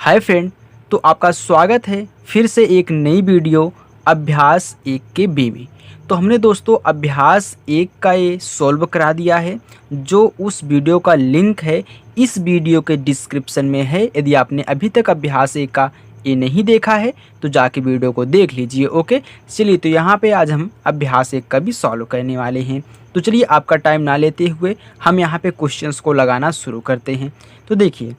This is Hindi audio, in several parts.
हाय फ्रेंड, तो आपका स्वागत है फिर से एक नई वीडियो अभ्यास 1 के बी में। तो हमने दोस्तों अभ्यास 1 का ये सॉल्व करा दिया है। जो उस वीडियो का लिंक है इस वीडियो के डिस्क्रिप्शन में है। यदि आपने अभी तक अभ्यास 1 का ये नहीं देखा है तो जाके वीडियो को देख लीजिए। ओके, चलिए तो यहाँ पे आज हम अभ्यास 1 का भी सॉल्व करने वाले हैं। तो चलिए आपका टाइम ना लेते हुए हम यहाँ पे क्वेश्चंस को लगाना शुरू करते हैं। तो देखिए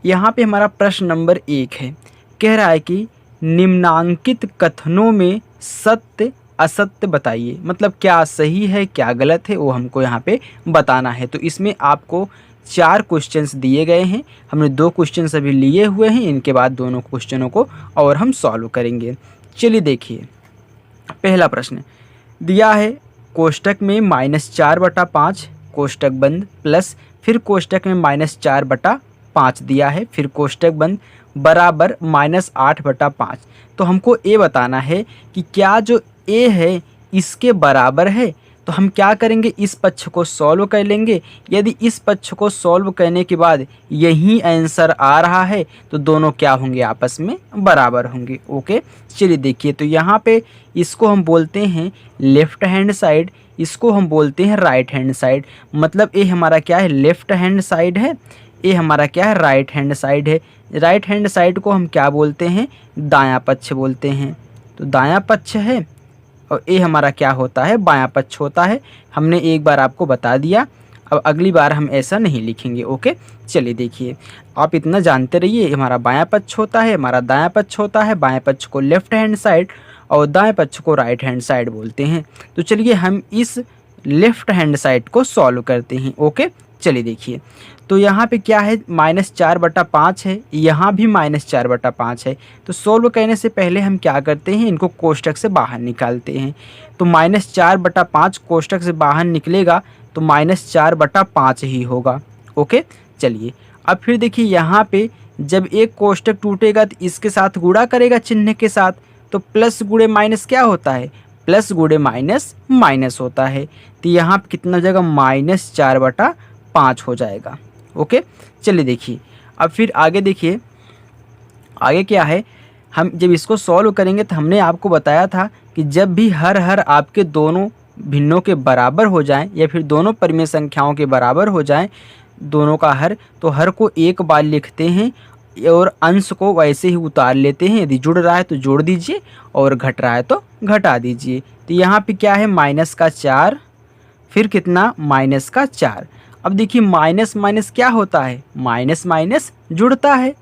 यहाँ पे हमारा प्रश्न नंबर 1 है। कह रहा है कि निम्नांकित कथनों में सत्य असत्य बताइए। मतलब क्या सही है क्या गलत है वो हमको यहाँ पे बताना है। तो इसमें आपको 4 क्वेश्चंस दिए गए हैं। हमने 2 क्वेश्चंस अभी लिए हुए हैं। इनके बाद दोनों क्वेश्चनों को और हम सॉल्व करेंगे। चलिए देखिए, पहला प्रश्न दिया है कोष्टक में -4/5 कोष्टक बंद प्लस फिर कोष्टक में -4/5 दिया है, फिर कोष्टक बंद बराबर -8/5। तो हमको ये बताना है कि क्या जो ए है इसके बराबर है। तो हम क्या करेंगे, इस पक्ष को सॉल्व कर लेंगे। यदि इस पक्ष को सॉल्व करने के बाद यही आंसर आ रहा है तो दोनों क्या होंगे, आपस में बराबर होंगे। ओके, चलिए देखिए, तो यहाँ पे इसको हम बोलते हैं लेफ्ट हैंड साइड, इसको हम बोलते हैं राइट हैंड साइड। मतलब ये हमारा क्या है, लेफ्ट हैंड साइड है, ये हमारा क्या है, राइट हैंड साइड है। राइट हैंड साइड को हम क्या बोलते हैं, दायां पक्ष बोलते हैं। तो दायां पक्ष है और ये हमारा क्या होता है, बायां पक्ष होता है। हमने एक बार आपको बता दिया, अब अगली बार हम ऐसा नहीं लिखेंगे। ओके, चलिए देखिए, आप इतना जानते रहिए, हमारा बायां पक्ष होता है, हमारा दायां पक्ष होता है। बाएं पक्ष को लेफ्ट हैंड साइड और दाएं पक्ष को राइट हैंड साइड बोलते हैं। तो चलिए हम इस लेफ्ट हैंड साइड को सॉल्व करते हैं। ओके, चलिए देखिए, तो यहाँ पे क्या है, -4/5 है, यहाँ भी -4/5 है। तो सॉल्व करने से पहले हम क्या करते हैं, इनको कोष्टक से बाहर निकालते हैं। तो -4/5 कोष्टक से बाहर निकलेगा तो -4/5 ही होगा। ओके, चलिए अब फिर देखिए, यहाँ पे जब एक कोष्टक टूटेगा तो इसके साथ गुणा करेगा चिन्ह के साथ, तो प्लस गुणे माइनस क्या होता है, प्लस गुणे माइनस माइनस होता है। तो यहाँ पे कितना हो जाएगा, -4/5 हो जाएगा। ओके, चलिए देखिए, अब फिर आगे देखिए, आगे क्या है, हम जब इसको सॉल्व करेंगे तो हमने आपको बताया था कि जब भी हर आपके दोनों भिन्नों के बराबर हो जाएं या फिर दोनों परिमेय संख्याओं के बराबर हो जाएं, दोनों का हर, तो हर को एक बार लिखते हैं और अंश को वैसे ही उतार लेते हैं। यदि जुड़ रहा है तो जोड़ दीजिए और घट रहा है तो घटा दीजिए। तो यहाँ पे क्या है, -4, फिर कितना, -4। अब देखिए माइनस माइनस क्या होता है, माइनस माइनस जुड़ता है।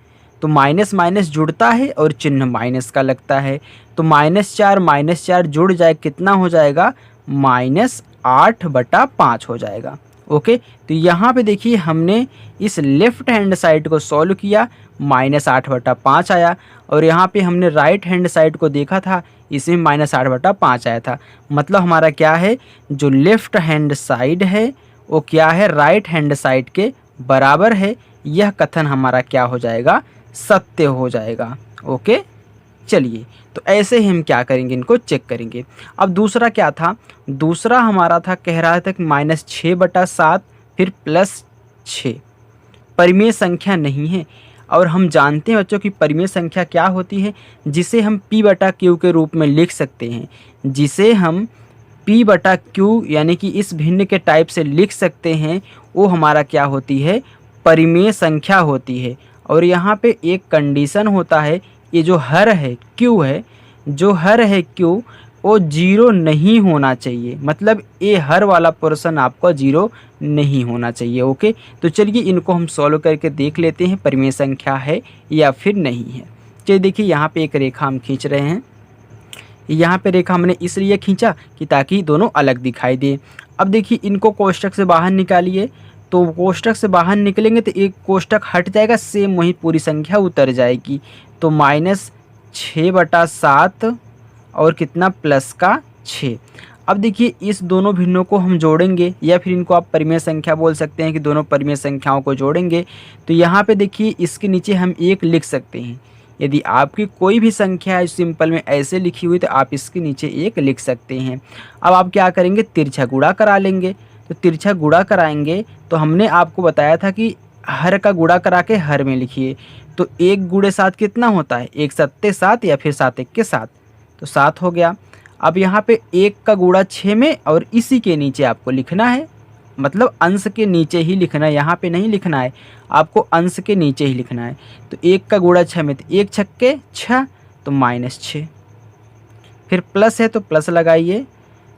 तो माइनस माइनस जुड़ता है और चिन्ह माइनस का लगता है। तो -4 जुड़ जाए कितना हो जाएगा, -8/5 हो जाएगा। ओके, तो यहाँ पे देखिए हमने इस लेफ्ट हैंड साइड को सॉल्व किया, -8/5 आया। और यहाँ पे हमने राइट हैंड साइड को देखा था, इसमें -8/5 आया था। मतलब हमारा क्या है, जो लेफ्ट हैंड साइड है वो क्या है, राइट हैंड साइड के बराबर है। यह कथन हमारा क्या हो जाएगा, सत्य हो जाएगा। ओके, चलिए, तो ऐसे ही हम क्या करेंगे, इनको चेक करेंगे। अब दूसरा क्या था, दूसरा हमारा था, कह रहा था कि -6/7 फिर +6 परिमेय संख्या नहीं है। और हम जानते हैं बच्चों की परिमेय संख्या क्या होती है, जिसे हम P/Q के रूप में लिख सकते हैं, जिसे हम P/Q यानी कि इस भिन्न के टाइप से लिख सकते हैं। वो हमारा क्या होती है, परिमेय संख्या होती है। और यहाँ पे एक कंडीशन होता है, ये जो हर है Q है, जो हर है Q वो 0 नहीं होना चाहिए। मतलब ये हर वाला पोर्शन आपका 0 नहीं होना चाहिए। ओके, तो चलिए इनको हम सॉल्व करके देख लेते हैं, परिमेय संख्या है या फिर नहीं है। चलिए देखिए, यहाँ पे एक रेखा हम खींच रहे हैं। यहाँ पे रेखा हमने इसलिए खींचा कि ताकि दोनों अलग दिखाई दे। अब देखिए इनको कोष्टक से बाहर निकालिए। तो कोष्टक से बाहर निकलेंगे तो एक कोष्टक हट जाएगा, सेम वही पूरी संख्या उतर जाएगी। तो -6/7 और कितना, +6। अब देखिए इस दोनों भिन्नों को हम जोड़ेंगे, या फिर इनको आप परिमेय संख्या बोल सकते हैं कि दोनों परिमेय संख्याओं को जोड़ेंगे। तो यहाँ पे देखिए इसके नीचे हम 1 लिख सकते हैं। यदि आपकी कोई भी संख्या है सिंपल में ऐसे लिखी हुई तो आप इसके नीचे 1 लिख सकते हैं। अब आप क्या करेंगे, तिरछा गुणा करा लेंगे। तो तिरछा गुणा कराएंगे तो हमने आपको बताया था कि हर का गुणा करा के हर में लिखिए। तो 1 गुणे 7 कितना होता है, 1 सत्ते 7 या फिर 7 1 के 7, तो 7 हो गया। अब यहाँ पे 1 का गुणा 6 में और इसी के नीचे आपको लिखना है, मतलब अंश के नीचे ही लिखना है, यहाँ पे नहीं लिखना है, आपको अंश के नीचे ही लिखना है। तो 1 का गुणा 6 में, तो 1 छक्के 6, तो -6, फिर प्लस है तो प्लस लगाइए।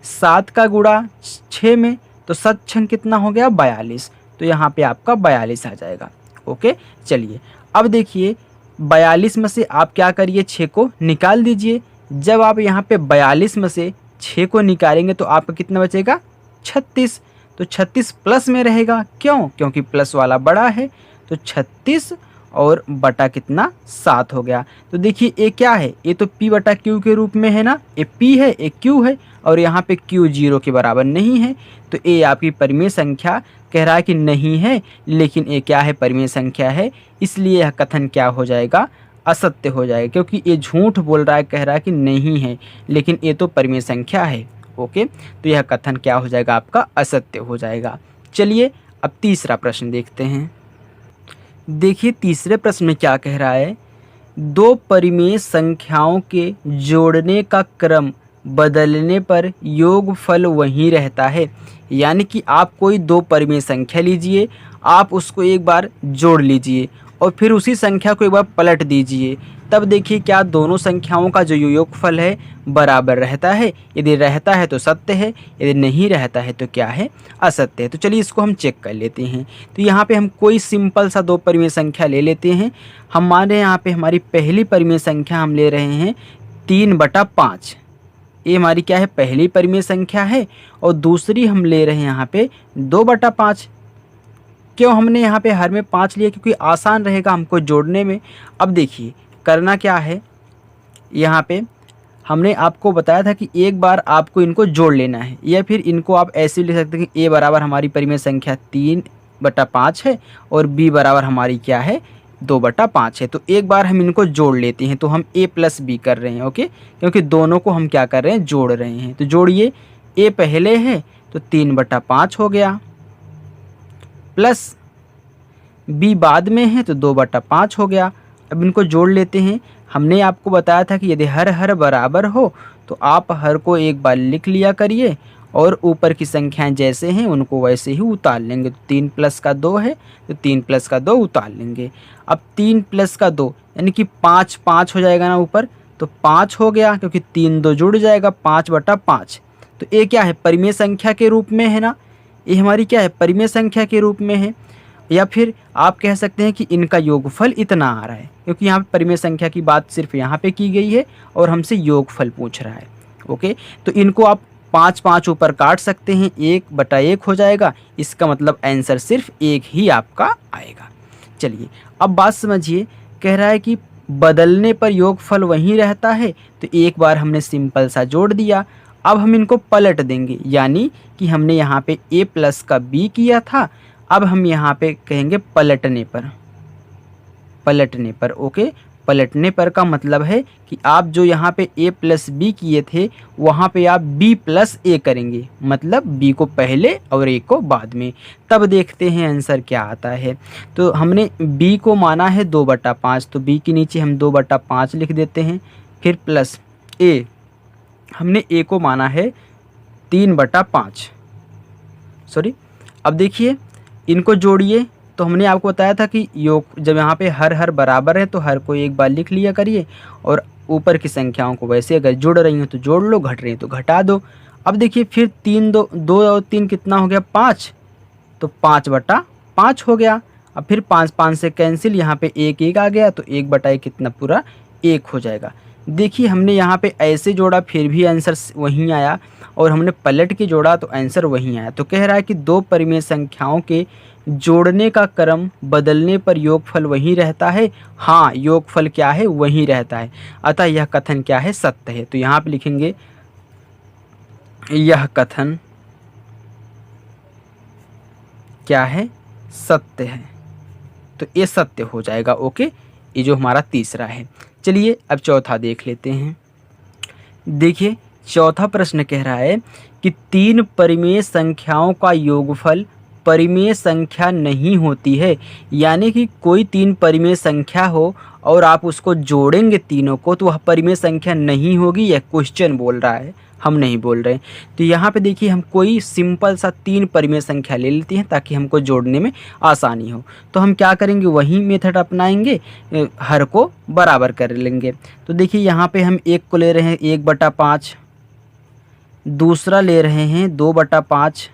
7 का गुणा 6 में, तो 7 छंग कितना हो गया 42, तो यहाँ पे आपका 42 आ जाएगा। ओके, चलिए अब देखिए 42 में से आप क्या करिए, 6 को निकाल दीजिए। जब आप यहाँ पे 42 में से 6 को निकालेंगे तो आपका कितना बचेगा 36, तो 36 प्लस में रहेगा, क्यों, क्योंकि प्लस वाला बड़ा है। तो 36 और बटा कितना 7 हो गया। तो देखिए ये क्या है, ये तो p बटा q के रूप में है ना, ये p है ये q है, और यहाँ पे q 0 के बराबर नहीं है। तो ये आपकी परिमेय संख्या कह रहा है कि नहीं है, लेकिन ये क्या है, परिमेय संख्या है, इसलिए यह कथन क्या हो जाएगा, असत्य हो जाएगा, क्योंकि ये झूठ बोल रहा है, कह रहा है कि नहीं है, लेकिन ये तो परिमेय संख्या है। ओके, तो यह कथन क्या हो जाएगा, आपका असत्य हो जाएगा। चलिए अब तीसरा प्रश्न देखते हैं। देखिए तीसरे प्रश्न में क्या कह रहा है, दो परिमेय संख्याओं के जोड़ने का क्रम बदलने पर योगफल वही रहता है। यानी कि आप कोई दो परिमेय संख्या लीजिए, आप उसको एक बार जोड़ लीजिए और फिर उसी संख्या को एक बार पलट दीजिए, तब देखिए क्या दोनों संख्याओं का जो योगफल है बराबर रहता है। यदि रहता है तो सत्य है, यदि नहीं रहता है तो क्या है, असत्य है। तो चलिए इसको हम चेक कर लेते हैं। तो यहाँ पे हम कोई सिंपल सा दो परिमेय संख्या ले लेते हैं। हमारे यहाँ पे हमारी पहली परिमेय संख्या हम ले रहे हैं 3/5, ये हमारी क्या है, पहली परिमेय संख्या है। और दूसरी हम ले रहे हैं यहाँ पे 2/5। क्यों हमने यहाँ पे हर में 5 लिया, क्योंकि आसान रहेगा हमको जोड़ने में। अब देखिए करना क्या है, यहाँ पे हमने आपको बताया था कि एक बार आपको इनको जोड़ लेना है, या फिर इनको आप ऐसे लिख सकते हैं कि a बराबर हमारी परिमेय संख्या 3/5 है और b बराबर हमारी क्या है 2/5 है। तो एक बार हम इनको जोड़ लेते हैं, तो हम a प्लस b कर रहे हैं। ओके, क्योंकि दोनों को हम क्या कर रहे हैं, जोड़ रहे हैं। तो जोड़िए, a पहले है तो 3/5 हो गया, प्लस b बाद में है तो 2/5 हो गया। अब इनको जोड़ लेते हैं। हमने आपको बताया था कि यदि हर बराबर हो तो आप हर को एक बार लिख लिया करिए और ऊपर की संख्याएं जैसे हैं उनको वैसे ही उतार लेंगे। तो 3 + 2 है तो 3 + 2 उतार लेंगे। अब 3 + 2 यानी कि 5 हो जाएगा ना ऊपर, तो 5 हो गया, क्योंकि 3 2 जुड़ जाएगा 5/5। तो ये क्या है, परिमेय संख्या के रूप में है ना, ये हमारी क्या है, परिमेय संख्या के रूप में है। या फिर आप कह सकते हैं कि इनका योगफल इतना आ रहा है, क्योंकि यहाँ पे परिमेय संख्या की बात सिर्फ यहाँ पे की गई है और हमसे योगफल पूछ रहा है। ओके, तो इनको आप 5 ऊपर काट सकते हैं, 1/1 हो जाएगा। इसका मतलब आंसर सिर्फ 1 ही आपका आएगा। चलिए अब बात समझिए, कह रहा है कि बदलने पर योगफल वहीं रहता है। तो एक बार हमने सिंपल सा जोड़ दिया, अब हम इनको पलट देंगे, यानी कि हमने यहाँ पे a + का b किया था, अब हम यहाँ पे कहेंगे पलटने पर। ओके, पलटने पर का मतलब है कि आप जो यहाँ पे a + b किए थे वहाँ पे आप b + a करेंगे, मतलब b को पहले और a को बाद में। तब देखते हैं आंसर क्या आता है। तो हमने b को माना है 2/5, तो b के नीचे हम 2/5 लिख देते हैं, फिर प्लस a, हमने a को माना है 3/5। सॉरी, अब देखिए इनको जोड़िए। तो हमने आपको बताया था कि योग जब यहाँ पे हर बराबर है तो हर को एक बार लिख लिया करिए और ऊपर की संख्याओं को वैसे अगर जुड़ रही हैं तो जोड़ लो, घट रही हैं तो घटा दो। अब देखिए फिर 2 और 3 कितना हो गया 5, तो 5/5 हो गया। अब फिर 5 से कैंसिल, यहाँ पे 1 आ गया, तो 1/1 कितना पूरा 1 हो जाएगा। देखिए हमने यहाँ पे ऐसे जोड़ा फिर भी आंसर वहीं आया, और हमने पलट के जोड़ा तो आंसर वहीं आया। तो कह रहा है कि दो परिमेय संख्याओं के जोड़ने का क्रम बदलने पर योगफल वहीं रहता है। हाँ, योगफल क्या है, वहीं रहता है। अतः यह कथन क्या है, सत्य है। तो यहाँ पे लिखेंगे यह कथन क्या है, सत्य है। तो ये सत्य हो जाएगा। ओके, ये जो हमारा तीसरा है। चलिए अब चौथा देख लेते हैं। देखिए चौथा प्रश्न कह रहा है कि 3 परिमेय संख्याओं का योगफल परिमेय संख्या नहीं होती है। यानी कि कोई 3 परिमेय संख्या हो और आप उसको जोड़ेंगे तीनों को तो वह परिमेय संख्या नहीं होगी। यह क्वेश्चन बोल रहा है, हम नहीं बोल रहे। तो यहाँ पे देखिए हम कोई सिंपल सा 3 परिमेय संख्या ले लेते हैं ताकि हमको जोड़ने में आसानी हो। तो हम क्या करेंगे, वही मेथड अपनाएंगे, हर को बराबर कर लेंगे। तो देखिए यहाँ पे हम एक को ले रहे हैं 1/5, दूसरा ले रहे हैं 2/5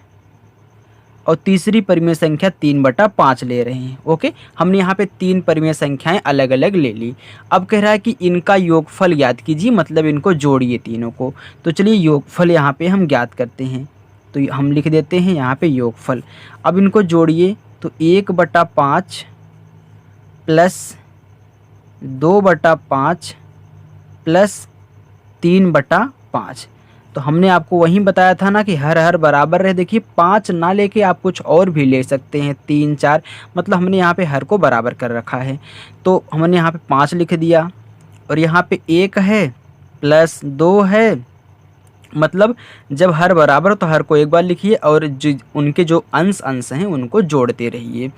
और तीसरी परिमेय संख्या 3/5 ले रहे हैं। ओके, हमने यहाँ पे 3 परिमेय संख्याएं अलग अलग ले ली। अब कह रहा है कि इनका योगफल ज्ञात कीजिए, मतलब इनको जोड़िए तीनों को। तो चलिए योगफल यहाँ पे हम ज्ञात करते हैं। तो हम लिख देते हैं यहाँ पे योगफल। अब इनको जोड़िए तो 1/5 प्लस 2/5 प्लस 3/5। तो हमने आपको वहीं बताया था ना कि हर हर बराबर रहे। देखिए 5 ना लेके आप कुछ और भी ले सकते हैं, 3 4, मतलब हमने यहाँ पे हर को बराबर कर रखा है। तो हमने यहाँ पे 5 लिख दिया और यहाँ पे 1 है प्लस 2 है, मतलब जब हर बराबर हो तो हर को एक बार लिखिए और जो उनके जो अंश हैं उनको जोड़ते रहिए।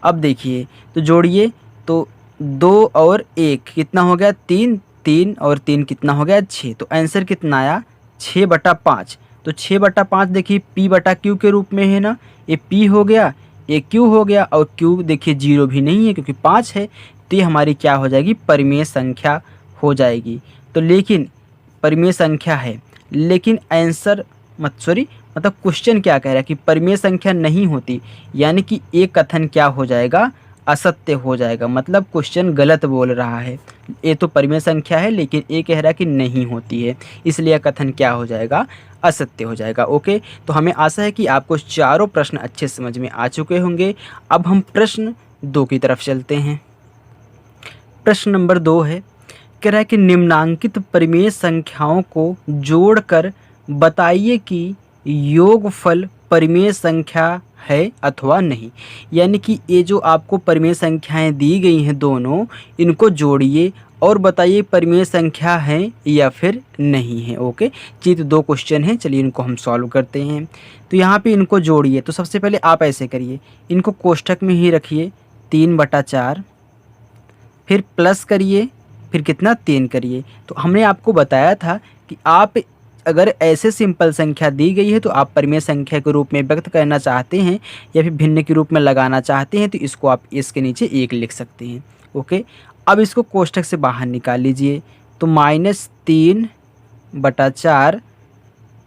अब देखिए तो जोड़िए तो 2 और 1 कितना हो गया 3, 3 और 3 कितना हो गया 6। तो आंसर कितना आया 6/5। तो 6/5 देखिए P/Q के रूप में है ना, ये P हो गया, ये Q हो गया और Q देखिए 0 भी नहीं है क्योंकि 5 है। तो ये हमारी क्या हो जाएगी, परिमेय संख्या हो जाएगी। तो लेकिन परिमेय संख्या है, लेकिन आंसर मतलब क्वेश्चन क्या कह रहा है कि परिमेय संख्या नहीं होती, यानी कि एक कथन क्या हो जाएगा, असत्य हो जाएगा। मतलब क्वेश्चन गलत बोल रहा है। ये तो परिमेय संख्या है लेकिन ये कह रहा है कि नहीं होती है, इसलिए कथन क्या हो जाएगा, असत्य हो जाएगा। ओके, तो हमें आशा है कि आपको चारों प्रश्न अच्छे समझ में आ चुके होंगे। अब हम प्रश्न 2 की तरफ चलते हैं। प्रश्न नंबर 2 है, कह रहा है कि निम्नांकित परिमेय संख्याओं को जोड़कर बताइए कि योगफल परिमेय संख्या है अथवा नहीं। यानी कि ये जो आपको परिमेय संख्याएं दी गई हैं दोनों, इनको जोड़िए और बताइए परिमेय संख्या है या फिर नहीं है। ओके, जी तो 2 क्वेश्चन हैं, चलिए इनको हम सॉल्व करते हैं। तो यहाँ पे इनको जोड़िए। तो सबसे पहले आप ऐसे करिए, इनको कोष्ठक में ही रखिए 3/4, फिर प्लस करिए, फिर कितना 3 करिए। तो हमने आपको बताया था कि आप अगर ऐसे सिंपल संख्या दी गई है तो आप परिमेय संख्या के रूप में व्यक्त करना चाहते हैं या फिर भिन्न के रूप में लगाना चाहते हैं तो इसको आप इसके नीचे 1 लिख सकते हैं। ओके, अब इसको कोष्ठक से बाहर निकाल लीजिए। तो -3/4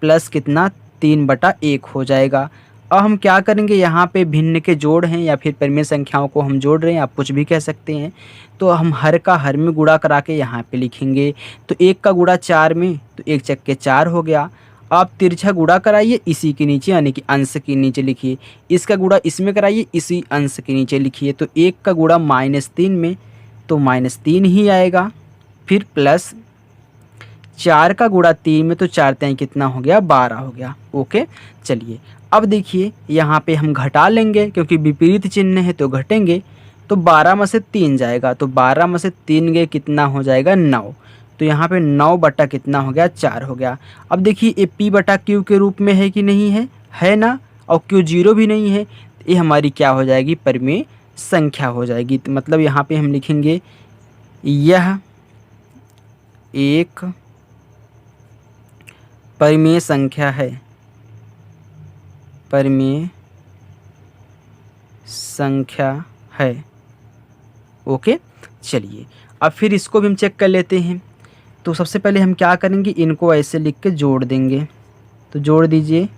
प्लस कितना 3/1 हो जाएगा। अब हम क्या करेंगे, यहाँ पे भिन्न के जोड़ हैं या फिर परिमेय संख्याओं को हम जोड़ रहे हैं, आप कुछ भी कह सकते हैं। तो हम हर का हर में गुणा करा के यहाँ पे लिखेंगे। तो 1 का गुणा 4 में, तो 1 चक्के 4 हो गया। आप तिरछा गुणा कराइए इसी के नीचे, यानी कि अंश के नीचे लिखिए। इसका गुणा इसमें कराइए, इसी अंश के नीचे लिखिए। तो 1 का गुणा -3 में, तो -3 ही आएगा। फिर प्लस 4 का गुणा 3 में, तो 4 3 कितना हो गया 12 हो गया। ओके, चलिए अब देखिए यहाँ पे हम घटा लेंगे क्योंकि विपरीत चिन्ह है तो घटेंगे। तो 12 में से 3 जाएगा, तो 12 में से 3 गए कितना हो जाएगा 9। तो यहाँ पे 9 बटा कितना हो गया 4 हो गया। अब देखिए ये P/Q के रूप में है कि नहीं है ना, और Q 0 भी नहीं है। ये हमारी क्या हो जाएगी, परिमेय संख्या हो जाएगी। तो मतलब यहाँ पे हम लिखेंगे यह एक परिमेय संख्या है, परिमेय संख्या है। ओके, चलिए अब फिर इसको भी हम चेक कर लेते हैं। तो सबसे पहले हम क्या करेंगे, इनको ऐसे लिख के जोड़ देंगे। तो जोड़ दीजिए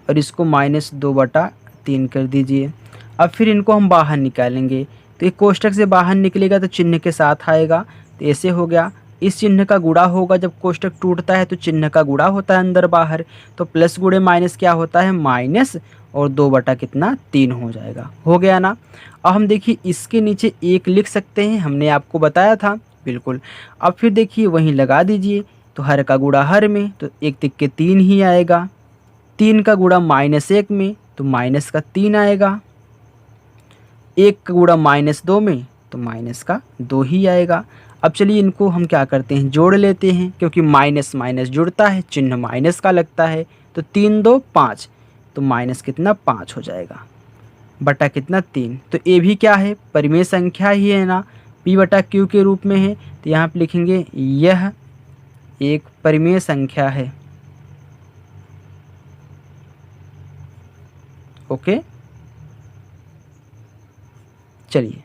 और इसको -2/3 कर दीजिए। अब फिर इनको हम बाहर निकालेंगे। तो एक कोष्ठक से बाहर निकलेगा तो चिन्ह के साथ आएगा। तो ऐसे हो गया, इस चिन्ह का गुणा होगा। जब कोष्ठक टूटता है तो चिन्ह का गुणा होता है अंदर बाहर। तो प्लस गुणे माइनस क्या होता है, माइनस, और 2 बटा कितना 3 हो जाएगा। हो गया ना। अब हम देखिए इसके नीचे 1 लिख सकते हैं, हमने आपको बताया था बिल्कुल। अब फिर देखिए वहीं लगा दीजिए। तो हर का गुणा हर में, तो 1 तिक्के 3 ही आएगा। 3 का गुणा -1 में, तो माइनस का 3 आएगा। 1 का गुणा -2 में, तो माइनस का 2 ही आएगा। अब चलिए इनको हम क्या करते हैं, जोड़ लेते हैं, क्योंकि माइनस माइनस जुड़ता है, चिन्ह माइनस का लगता है। तो 3 2 5, तो माइनस कितना 5 हो जाएगा। बटा कितना 3। तो ए भी क्या है, परिमेय संख्या ही है ना, p बटा q के रूप में है। तो यहाँ पे लिखेंगे यह एक परिमेय संख्या है। ओके, चलिए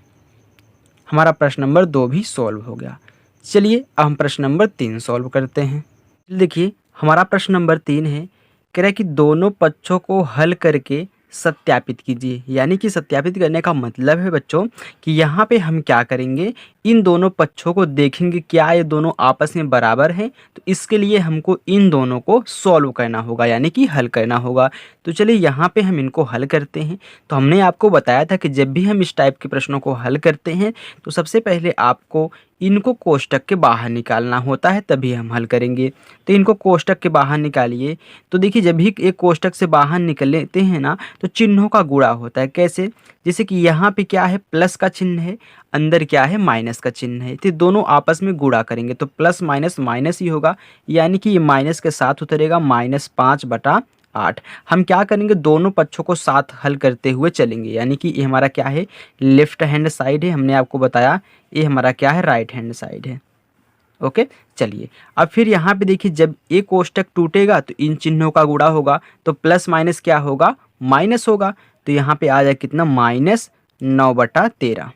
हमारा प्रश्न नंबर 2 भी सॉल्व हो गया। चलिए अब हम प्रश्न नंबर 3 सॉल्व करते हैं। देखिए हमारा प्रश्न नंबर 3 है, कह रहा है कि दोनों पक्षों को हल करके सत्यापित कीजिए। यानी कि सत्यापित करने का मतलब है बच्चों कि यहाँ पे हम क्या करेंगे, इन दोनों पक्षों को देखेंगे क्या ये दोनों आपस में बराबर हैं। तो इसके लिए हमको इन दोनों को सॉल्व करना होगा, यानी कि हल करना होगा। तो चलिए यहाँ पे हम इनको हल करते हैं। तो हमने आपको बताया था कि जब भी हम इस टाइप के प्रश्नों को हल करते हैं तो सबसे पहले आपको इनको कोष्टक के बाहर निकालना होता है, तभी हम हल करेंगे। तो इनको कोष्टक के बाहर निकालिए। तो देखिए जब भी एक कोष्टक से बाहर निकलते हैं ना तो चिन्हों का गुणा होता है। कैसे, जैसे कि यहाँ पे क्या है, प्लस का चिन्ह है, अंदर क्या है, माइनस का चिन्ह है। तो दोनों आपस में गुणा करेंगे तो प्लस माइनस माइनस ही होगा, यानी कि ये माइनस के साथ उतरेगा -5/8। हम क्या करेंगे, दोनों पक्षों को साथ हल करते हुए चलेंगे। यानी कि ये हमारा क्या है, लेफ्ट हैंड साइड है, हमने आपको बताया। ये हमारा क्या है, राइट हैंड साइड है। ओके, चलिए अब फिर यहाँ पे देखिए जब एक कोष्टक टूटेगा तो इन चिन्हों का गुणा होगा, तो प्लस माइनस क्या होगा, माइनस होगा। तो यहाँ पे आ जाए कितना, -9/13।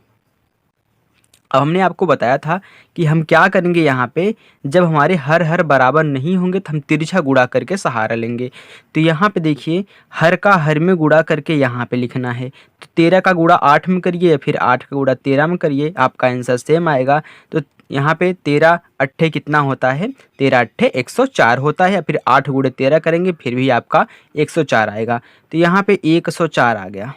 अब हमने आपको बताया था कि हम क्या करेंगे, यहाँ पे जब हमारे हर बराबर नहीं होंगे तो हम तिरछा गुणा करके सहारा लेंगे। तो यहाँ पे देखिए हर का हर में गुणा करके यहाँ पे लिखना है। तो 13 का गुणा 8 में करिए या फिर 8 का गुणा 13 में करिए, आपका आंसर सेम आएगा। तो यहाँ पे 13 अट्ठे कितना होता है, 13 अट्ठे 104 होता है, या फिर 8 गुणे 13 करेंगे फिर भी आपका 104 आएगा। तो यहाँ पे 104 आ गया।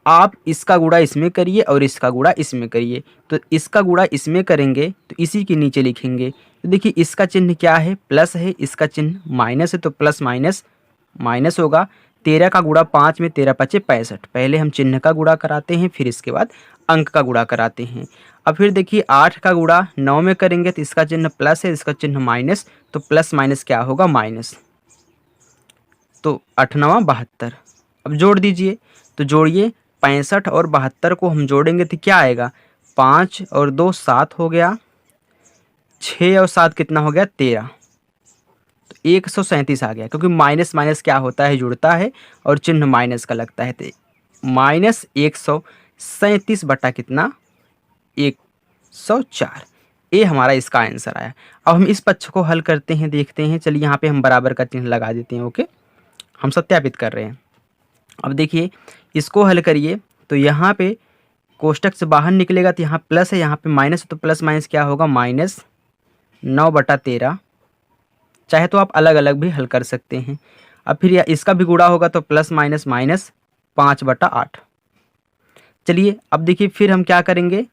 आप इसका गुणा इसमें करिए और इसका गुणा इसमें करिए। तो इसका गुणा इसमें करेंगे तो इसी के नीचे लिखेंगे। तो देखिए इसका चिन्ह क्या है, प्लस है, इसका चिन्ह माइनस है, तो प्लस माइनस माइनस होगा। 13 का गुणा 5 में, 13 5 65। पहले हम चिन्ह का गुणा कराते हैं, फिर इसके बाद अंक का गुणा कराते हैं। अब फिर देखिए 8 का गुणा 9 में करेंगे तो इसका चिन्ह प्लस है, इसका चिन्ह माइनस, तो प्लस माइनस क्या होगा, माइनस। तो 8 9 72। अब जोड़ दीजिए, तो जोड़िए 65 और 72 को हम जोड़ेंगे तो क्या आएगा, 5 और 2 7 हो गया, 6 और 7 कितना हो गया, 13। तो 137 आ गया, क्योंकि माइनस माइनस क्या होता है, जुड़ता है और चिन्ह माइनस का लगता है। तो -137 बटा कितना, 104। ये हमारा इसका आंसर आया। अब हम इस पक्ष को हल करते हैं, देखते हैं। चलिए यहाँ पे हम बराबर का चिन्ह लगा देते हैं। ओके, हम सत्यापित कर रहे हैं। अब देखिए इसको हल करिए तो यहाँ पे कोष्टक से बाहर निकलेगा तो यहाँ प्लस है, यहाँ पे माइनस है, तो प्लस माइनस क्या होगा, -9/13। चाहे तो आप अलग अलग भी हल कर सकते हैं। अब फिर इसका भी गुणा होगा तो प्लस माइनस माइनस 5/8। चलिए अब देखिए फिर हम क्या करेंगे,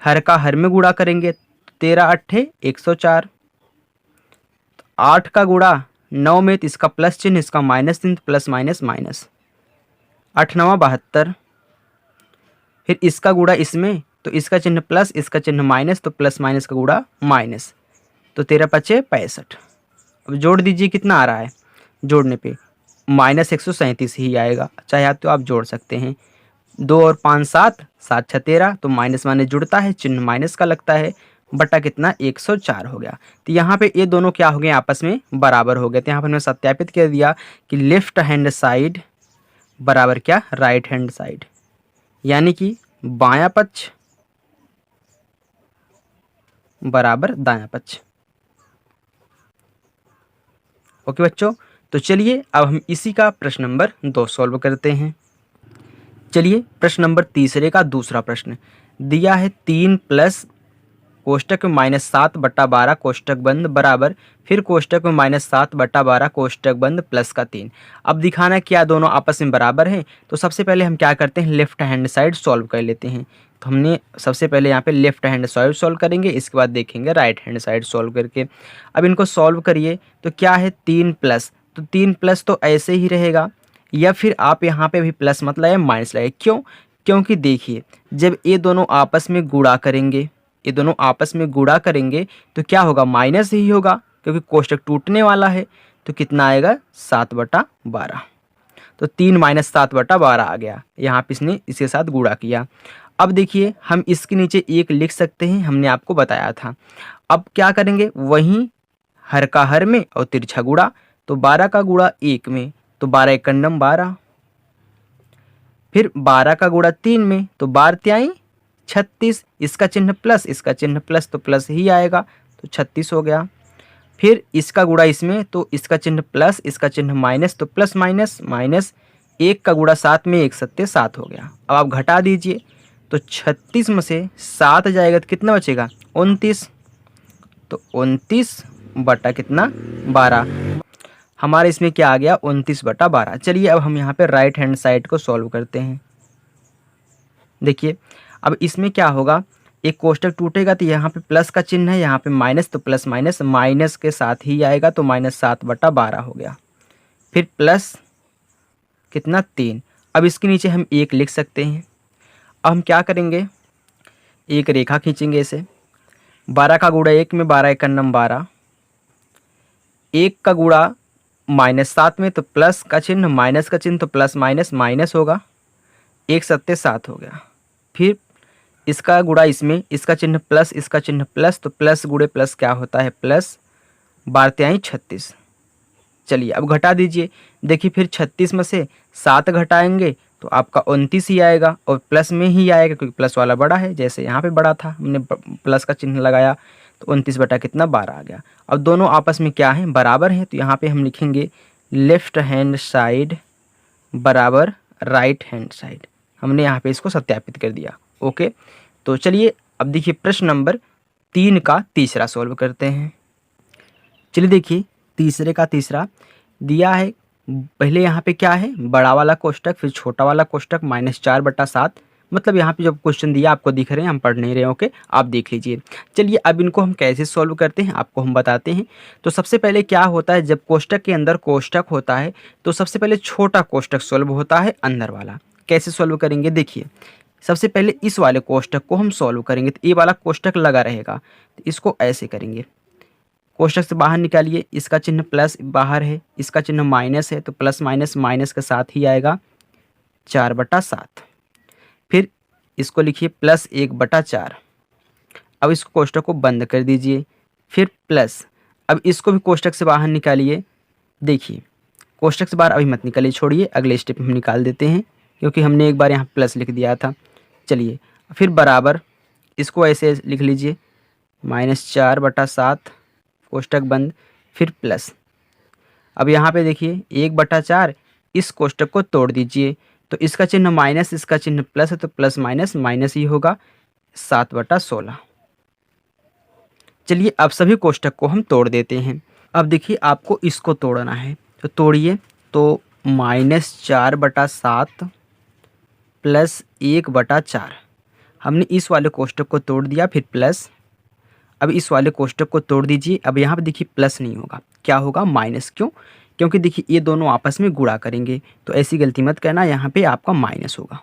हर का हर में गुणा करेंगे। 13 अट्ठे 104। 8 का गुणा 9 में, तो इसका प्लस चिन्ह, इसका माइनस चिन्ह, प्लस माइनस माइनस। 8 9 72। फिर इसका गुणा इसमें, तो इसका चिन्ह प्लस, इसका चिन्ह माइनस, तो प्लस माइनस का गुणा माइनस। तो 13 5 65। अब जोड़ दीजिए, कितना आ रहा है, जोड़ने पे -137 ही आएगा। चाहे तो आप जोड़ सकते हैं। 2 और 5 7, 7 6 13, तो माइनस माइनस जुड़ता है, चिन्ह माइनस का लगता है, बटा कितना, 104 हो गया। तो यहाँ पे ये दोनों क्या हो गए, आपस में बराबर हो गए। तो यहाँ पर हमने सत्यापित कर दिया कि लेफ्ट हैंड साइड बराबर क्या, राइट हैंड साइड, यानी कि बायां पक्ष बराबर दायां पक्ष। ओके बच्चों, तो चलिए अब हम इसी का प्रश्न नंबर 2 सॉल्व करते हैं। चलिए प्रश्न नंबर तीसरे का दूसरा प्रश्न दिया है, 3 प्लस कोष्टक में -7/12 कोष्टक बंद बराबर, फिर कोष्टक में -7/12 कोष्टक बंद प्लस का 3। अब दिखाना क्या दोनों आपस में बराबर हैं। तो सबसे पहले हम क्या करते हैं, लेफ्ट हैंड साइड सॉल्व कर लेते हैं। तो हमने सबसे पहले यहाँ पे लेफ्ट हैंड साइड सॉल्व करेंगे, इसके बाद देखेंगे राइट हैंड साइड सॉल्व करके। अब इनको सॉल्व करिए तो क्या है, 3 प्लस, तो 3 प्लस तो ऐसे ही रहेगा, या फिर आप यहाँ पे भी प्लस मत लगाए, माइनस लगाए। क्यों, क्योंकि देखिए जब ये दोनों आपस में गुणा करेंगे, ये दोनों आपस में गुणा करेंगे तो क्या होगा, माइनस ही होगा, क्योंकि कोष्टक टूटने वाला है। तो कितना आएगा, 7/12। तो 3-7/12 आ गया। यहाँ पे इसने इसके साथ गुणा किया। अब देखिए हम इसके नीचे 1 लिख सकते हैं, हमने आपको बताया था। अब क्या करेंगे, वहीं हर का हर में और तिरछा गुणा, तो 12 का गुणा 1 में, तो 12 एकन्नम 12, फिर 12 का गुणा 3 में, तो 12 त्याई 36, इसका चिन्ह प्लस, इसका चिन्ह प्लस, तो प्लस ही आएगा, तो 36 हो गया। फिर इसका गुणा इसमें, तो इसका चिन्ह प्लस, इसका चिन्ह माइनस, तो प्लस माइनस माइनस, 1 का गुणा 7 में, 1 सत्ते 7 हो गया। अब आप घटा दीजिए, तो 36 में से 7 जाएगा तो कितना बचेगा, 29, तो 29 बटा कितना, 12। हमारे इसमें क्या आ गया, 29/12। चलिए अब हम यहाँ पे राइट हैंड साइड को सॉल्व करते हैं। देखिए अब इसमें क्या होगा, एक कोष्टक टूटेगा तो यहाँ पे प्लस का चिन्ह है, यहाँ पे माइनस, तो प्लस माइनस माइनस के साथ ही आएगा, तो -7/12 हो गया। फिर प्लस कितना, 3। अब इसके नीचे हम 1 लिख सकते हैं। अब हम क्या करेंगे, एक रेखा खींचेंगे इसे। 12 का गुणा 1 में, 12 एकन्नम 12, 1 का गुणा -7 में, तो प्लस का चिन्ह, माइनस का चिन्ह, तो प्लस माइनस माइनस होगा, 1 सत्ते 7 हो गया। फिर इसका गुणा इसमें, इसका चिन्ह प्लस, इसका चिन्ह प्लस, तो प्लस गुणे प्लस क्या होता है, प्लस, 12 त्याई 36। चलिए अब घटा दीजिए। देखिए फिर 36 में से 7 घटाएंगे तो आपका 29 ही आएगा, और प्लस में ही आएगा क्योंकि प्लस वाला बड़ा है, जैसे यहाँ पे बड़ा था हमने प्लस का चिन्ह लगाया, तो 29 बटा कितना, 12 आ गया। अब दोनों आपस में क्या है, बराबर है, तो यहाँ पे हम लिखेंगे लेफ्ट हैंड साइड बराबर राइट हैंड साइड। हमने यहाँ पे इसको सत्यापित कर दिया। ओके, तो चलिए अब देखिए प्रश्न नंबर 3 का तीसरा सॉल्व करते हैं। चलिए देखिए तीसरे का तीसरा दिया है। पहले यहाँ पे क्या है, बड़ा वाला कोष्टक, फिर छोटा वाला कोष्टक, -4/7। मतलब यहाँ पे जो क्वेश्चन दिया आपको दिख रहे हैं, हम पढ़ नहीं रहे। ओके, आप देख लीजिए। चलिए अब इनको हम कैसे सॉल्व करते हैं आपको हम बताते हैं। तो सबसे पहले क्या होता है, जब कोष्टक के अंदर कोष्टक होता है तो सबसे पहले छोटा कोष्टक सॉल्व होता है, अंदर वाला। कैसे सॉल्व करेंगे, देखिए सबसे पहले इस वाले कोष्टक को हम सॉल्व करेंगे, तो ये वाला कोष्टक लगा रहेगा, तो इसको ऐसे करेंगे। कोष्टक से बाहर निकालिए, इसका चिन्ह प्लस बाहर है, इसका चिन्ह माइनस है, तो प्लस माइनस माइनस के साथ ही आएगा 4/7। फिर इसको लिखिए +1/4। अब इस कोष्टक को बंद कर दीजिए, फिर प्लस, अब इसको भी कोष्टक से बाहर निकालिए। देखिए कोष्टक से बाहर अभी मत निकालिए, छोड़िए, अगले स्टेप में हम निकाल देते हैं क्योंकि हमने एक बार यहाँ प्लस लिख दिया था। चलिए फिर बराबर, इसको ऐसे लिख लीजिए, -4/7 कोष्टक बंद, फिर प्लस। अब यहाँ पे देखिए 1/4, इस कोष्टक को तोड़ दीजिए, तो इसका चिन्ह माइनस, इसका चिन्ह प्लस है, तो प्लस माइनस माइनस ही होगा, 7/16। चलिए अब सभी कोष्टक को हम तोड़ देते हैं। अब देखिए आपको इसको तोड़ना है, तो तोड़िए, तो -4/7 प्लस 1/4। हमने इस वाले कोष्टक को तोड़ दिया, फिर प्लस। अब इस वाले कोष्टक को तोड़ दीजिए। अब यहाँ पे देखिए प्लस नहीं होगा, क्या होगा, माइनस। क्यों, क्योंकि देखिए ये दोनों आपस में गुणा करेंगे, तो ऐसी गलती मत करना, यहाँ पे आपका माइनस होगा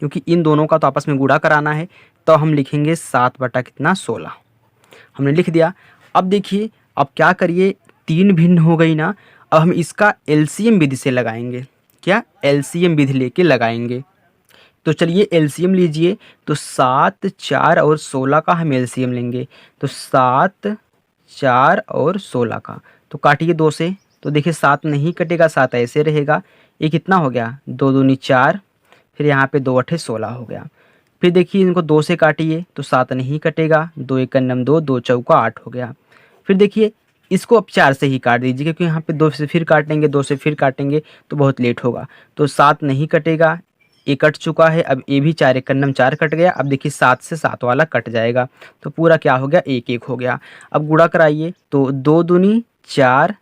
क्योंकि इन दोनों का तो आपस में गुणा कराना है। तो हम लिखेंगे 7/16, हमने लिख दिया। अब देखिए अब क्या करिए, 3 भिन्न हो गई ना, अब हम इसका एलसीएम विधि से लगाएंगे। क्या, एलसीएम विधि लेके लगाएंगे। तो चलिए एलसीएम लीजिए, तो 7, 4 और 16 का हम एलसीएम लेंगे। तो 7, 4 और 16 का, तो काटिए 2 से, तो देखिए 7 नहीं कटेगा, 7 ऐसे रहेगा। ये कितना हो गया, 2 दूनी 4, फिर यहाँ पे 2 8 16 हो गया। फिर देखिए इनको 2 से काटिए, तो 7 नहीं कटेगा, 2 एकन्नम 2, 2 चौका 8 हो गया। फिर देखिए इसको अब 4 से ही काट दीजिए क्योंकि यहाँ पे 2 से फिर काटेंगे, 2 से फिर काटेंगे तो बहुत लेट होगा। तो 7 नहीं कटेगा, ये कट चुका है। अब ये भी 4 एकन्नम 4 कट गया। अब देखिए 7 से 7 वाला कट जाएगा, तो पूरा क्या हो गया, 1 1 हो गया। अब गुणा कराइए, तो 2 दूनी 4,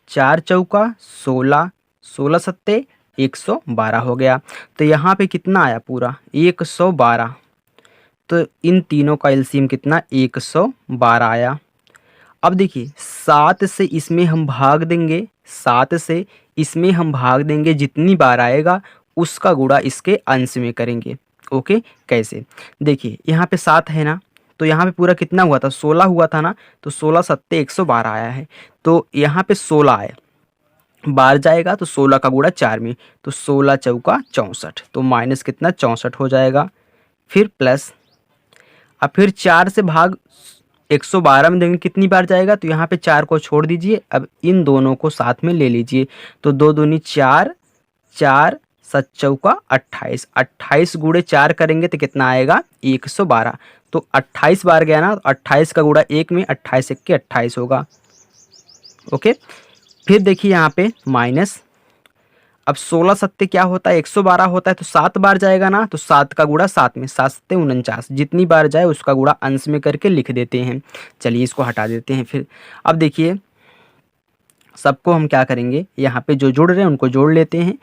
4 चौका 16, 16 सत्ते 112 हो गया। तो यहाँ पे कितना आया, पूरा 112। तो इन तीनों का एलसीएम कितना, 112 आया। अब देखिए 7 से इसमें हम भाग देंगे, 7 से इसमें हम भाग देंगे, जितनी बार आएगा उसका गुणा इसके अंश में करेंगे। ओके, कैसे, देखिए यहाँ पे 7 है ना, तो यहाँ पे पूरा कितना हुआ था, 16 हुआ था ना, तो 16 सत्ते 112 आया है, तो यहाँ पे 16 आया। बार जाएगा तो 16 का गुणा 4 में, तो 16 चौका 64, तो माइनस कितना 64 हो जाएगा। फिर प्लस, अब फिर 4 से भाग 112 में देंगे कितनी बार जाएगा, तो यहाँ पे 4 को छोड़ दीजिए, अब इन दोनों को साथ में ले लीजिए, तो 2 दूनी 4, 4 7 चौका 28, 28 गुणे 4 करेंगे तो कितना आएगा 112, तो 28 बार गया ना, तो 28 का गुणा 1 में 28 1 के 28 होगा। ओके, फिर देखिए यहाँ पे माइनस, अब 16 सत्ते क्या होता है 112 होता है, तो 7 बार जाएगा ना, तो 7 का गुणा 7 में, 7 सत्ते 49, जितनी बार जाए उसका गुणा अंश में करके लिख देते हैं। चलिए इसको हटा देते हैं। फिर अब देखिए सबको हम क्या करेंगे, यहाँ पे जो जुड़ रहे हैं उनको जोड़ लेते हैं।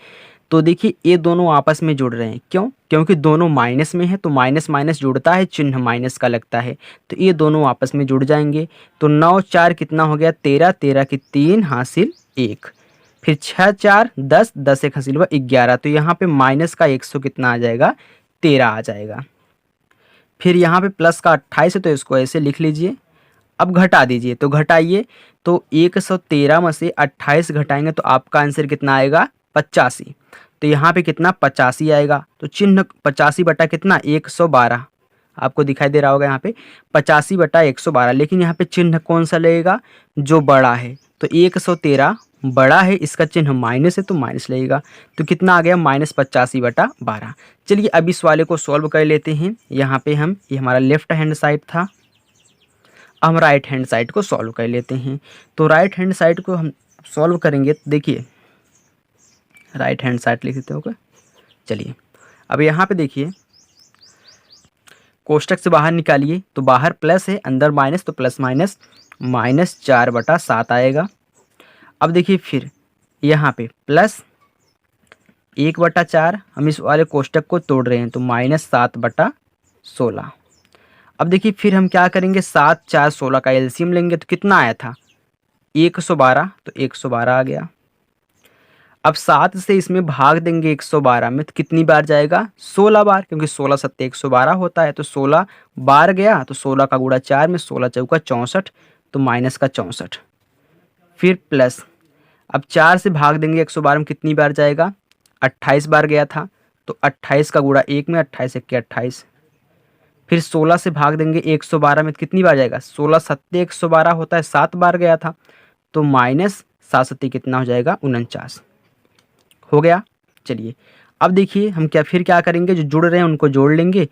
तो देखिए ये दोनों आपस में जुड़ रहे हैं, क्यों, क्योंकि दोनों माइनस में है, तो माइनस माइनस जुड़ता है, चिन्ह माइनस का लगता है, तो ये दोनों आपस में जुड़ जाएंगे। तो 9 4 कितना हो गया 13, 13 की 3 हासिल 1, फिर 6 4 10, 10 1 हासिल हुआ 11, तो यहाँ पे माइनस का 100 कितना आ जाएगा 13 आ जाएगा। फिर यहाँ पे प्लस का 28 है, तो इसको ऐसे लिख लीजिए। अब घटा दीजिए, तो घटाइए, तो 113 में से 28 घटाएंगे तो आपका आंसर कितना आएगा 85, तो यहाँ पे कितना 85 आएगा, तो चिन्ह 85 बटा कितना 112 आपको दिखाई दे रहा होगा यहाँ पे 85 बटा 112, लेकिन यहाँ पे चिन्ह कौन सा लगेगा जो बड़ा है, तो 113 बड़ा है, इसका चिन्ह माइनस है तो माइनस लगेगा, तो कितना आ गया -85 बटा 12। चलिए अब इस वाले को सॉल्व कर लेते हैं। यहाँ पे हम, ये हमारा लेफ्ट हैंड साइड था, हम राइट हैंड साइड को सॉल्व कर लेते हैं। तो राइट हैंड साइड को हम सॉल्व करेंगे, तो देखिए राइट हैंड साइड लिख देते हो। चलिए अब यहाँ पे देखिए कोष्टक से बाहर निकालिए, तो बाहर प्लस है अंदर माइनस, तो प्लस माइनस -4 बटा 7 आएगा। अब देखिए फिर यहाँ पे प्लस 1 बटा 4, हम इस वाले कोष्टक को तोड़ रहे हैं, तो -7 बटा 16। अब देखिए फिर हम क्या करेंगे, 7 4 16 का एलसीएम लेंगे, तो कितना आया था 112, तो 112 आ गया। अब 7 से इसमें भाग देंगे 112 में, तो कितनी बार जाएगा 16 बार, क्योंकि 16 सत्ते 112 होता है, तो 16 बार गया, तो 16 का गुणा 4 में, 16 चौका 64, तो माइनस का 64। फिर प्लस, अब 4 से भाग देंगे 112 में, कितनी बार जाएगा 28 बार गया था, तो 28 का गुणा 1 में, 28 1 के 28। फिर 16 से भाग देंगे 112 में, तो कितनी बार जाएगा 16 सत्ते 112 होता है, 7 बार गया था, तो -7 सत्ते कितना हो जाएगा 49 हो गया। चलिए अब देखिए हम क्या करेंगे, जो जुड़ रहे हैं उनको जोड़ लेंगे,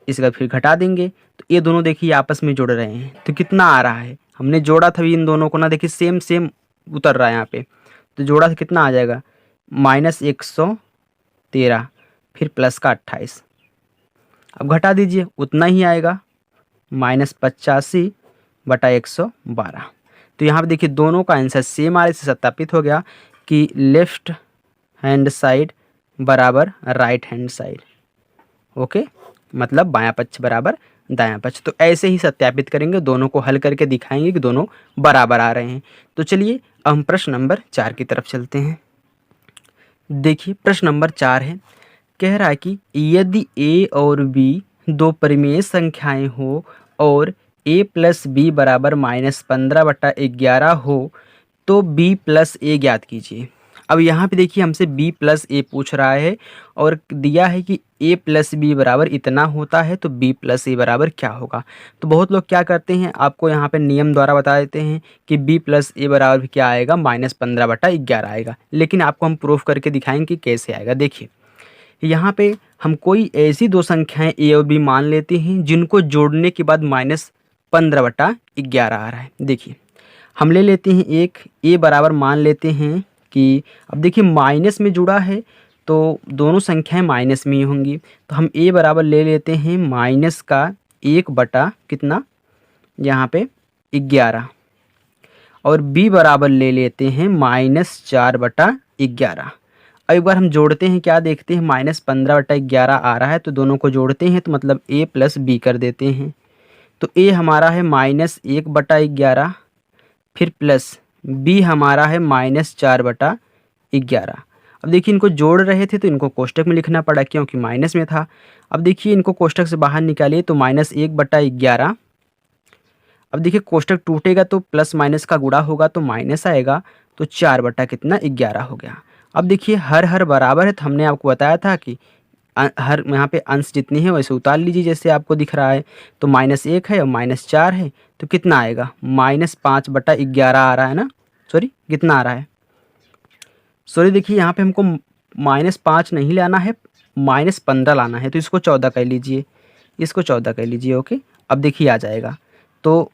इसका फिर घटा देंगे, तो ये दोनों देखिए आपस में जुड़ रहे हैं, तो कितना आ रहा है, हमने जोड़ा था इन दोनों को ना, देखिए सेम सेम उतर रहा है यहाँ पे, तो जोड़ा था कितना आ जाएगा -113, फिर प्लस का 28, अब घटा दीजिए उतना ही आएगा -85 बटा 112। तो यहाँ पे देखिए दोनों का आंसर सेम आ रहा है, इससे सत्यापित हो गया कि लेफ्ट हैंड साइड बराबर राइट हैंड साइड। ओके, मतलब बायां पक्ष बराबर दायां पक्ष। तो ऐसे ही सत्यापित करेंगे, दोनों को हल करके दिखाएंगे कि दोनों बराबर आ रहे हैं। तो चलिए अब हम प्रश्न नंबर 4 की तरफ चलते हैं। देखिए प्रश्न नंबर 4 है, कह रहा है कि यदि a और b दो परिमेय संख्याएं हो और a प्लस बी बराबर -15 बटा 11 हो तो b प्लस a ज्ञात कीजिए। अब यहाँ पे देखिए हमसे b प्लस a पूछ रहा है और दिया है कि a प्लस बी बराबर इतना होता है, तो b प्लस a बराबर क्या होगा। तो बहुत लोग क्या करते हैं, आपको यहाँ पे नियम द्वारा बता देते हैं कि b प्लस a बराबर क्या आएगा -15 बटा 11 आएगा, लेकिन आपको हम प्रूफ करके दिखाएंगे कि कैसे आएगा। देखिए यहाँ पे हम कोई ऐसी दो संख्याएं a और b मान लेते हैं जिनको जोड़ने के बाद -15 बटा 11 आ रहा है। देखिए हम ले लेते हैं एक a बराबर मान लेते हैं कि, अब देखिए माइनस में जुड़ा है तो दोनों संख्याएं माइनस में ही होंगी, तो हम a बराबर ले लेते हैं माइनस का 1 बटा कितना यहाँ पे 11 और b बराबर ले लेते हैं -4 बटा 11। अब एक बार हम जोड़ते हैं, क्या देखते हैं -15 बटा 11 आ रहा है, तो दोनों को जोड़ते हैं तो मतलब a प्लस बी कर देते हैं। तो a हमारा है -1 बटा 11, फिर प्लस b हमारा है -4 बटा 11। अब देखिए इनको जोड़ रहे थे तो इनको कोष्टक में लिखना पड़ा क्योंकि माइनस में था। अब देखिए इनको कोष्टक से बाहर निकालिए तो -1 बटा 11। अब देखिए कोष्टक टूटेगा तो प्लस माइनस का गुणा होगा तो माइनस आएगा, तो 4 बटा कितना 11 हो गया। अब देखिए हर हर बराबर है, तो हमने आपको बताया था कि हर यहाँ पे अंश जितनी है वैसे उतार लीजिए, जैसे आपको दिख रहा है। तो -1 है और -4 है, तो कितना आएगा -5 बटा 11 आ रहा है ना। सॉरी कितना आ रहा है, सॉरी देखिए यहाँ पे हमको -5 नहीं लाना है, -15 लाना है। तो इसको 14 कर लीजिए, इसको 14 कर लीजिए। ओके, अब देखिए आ जाएगा। तो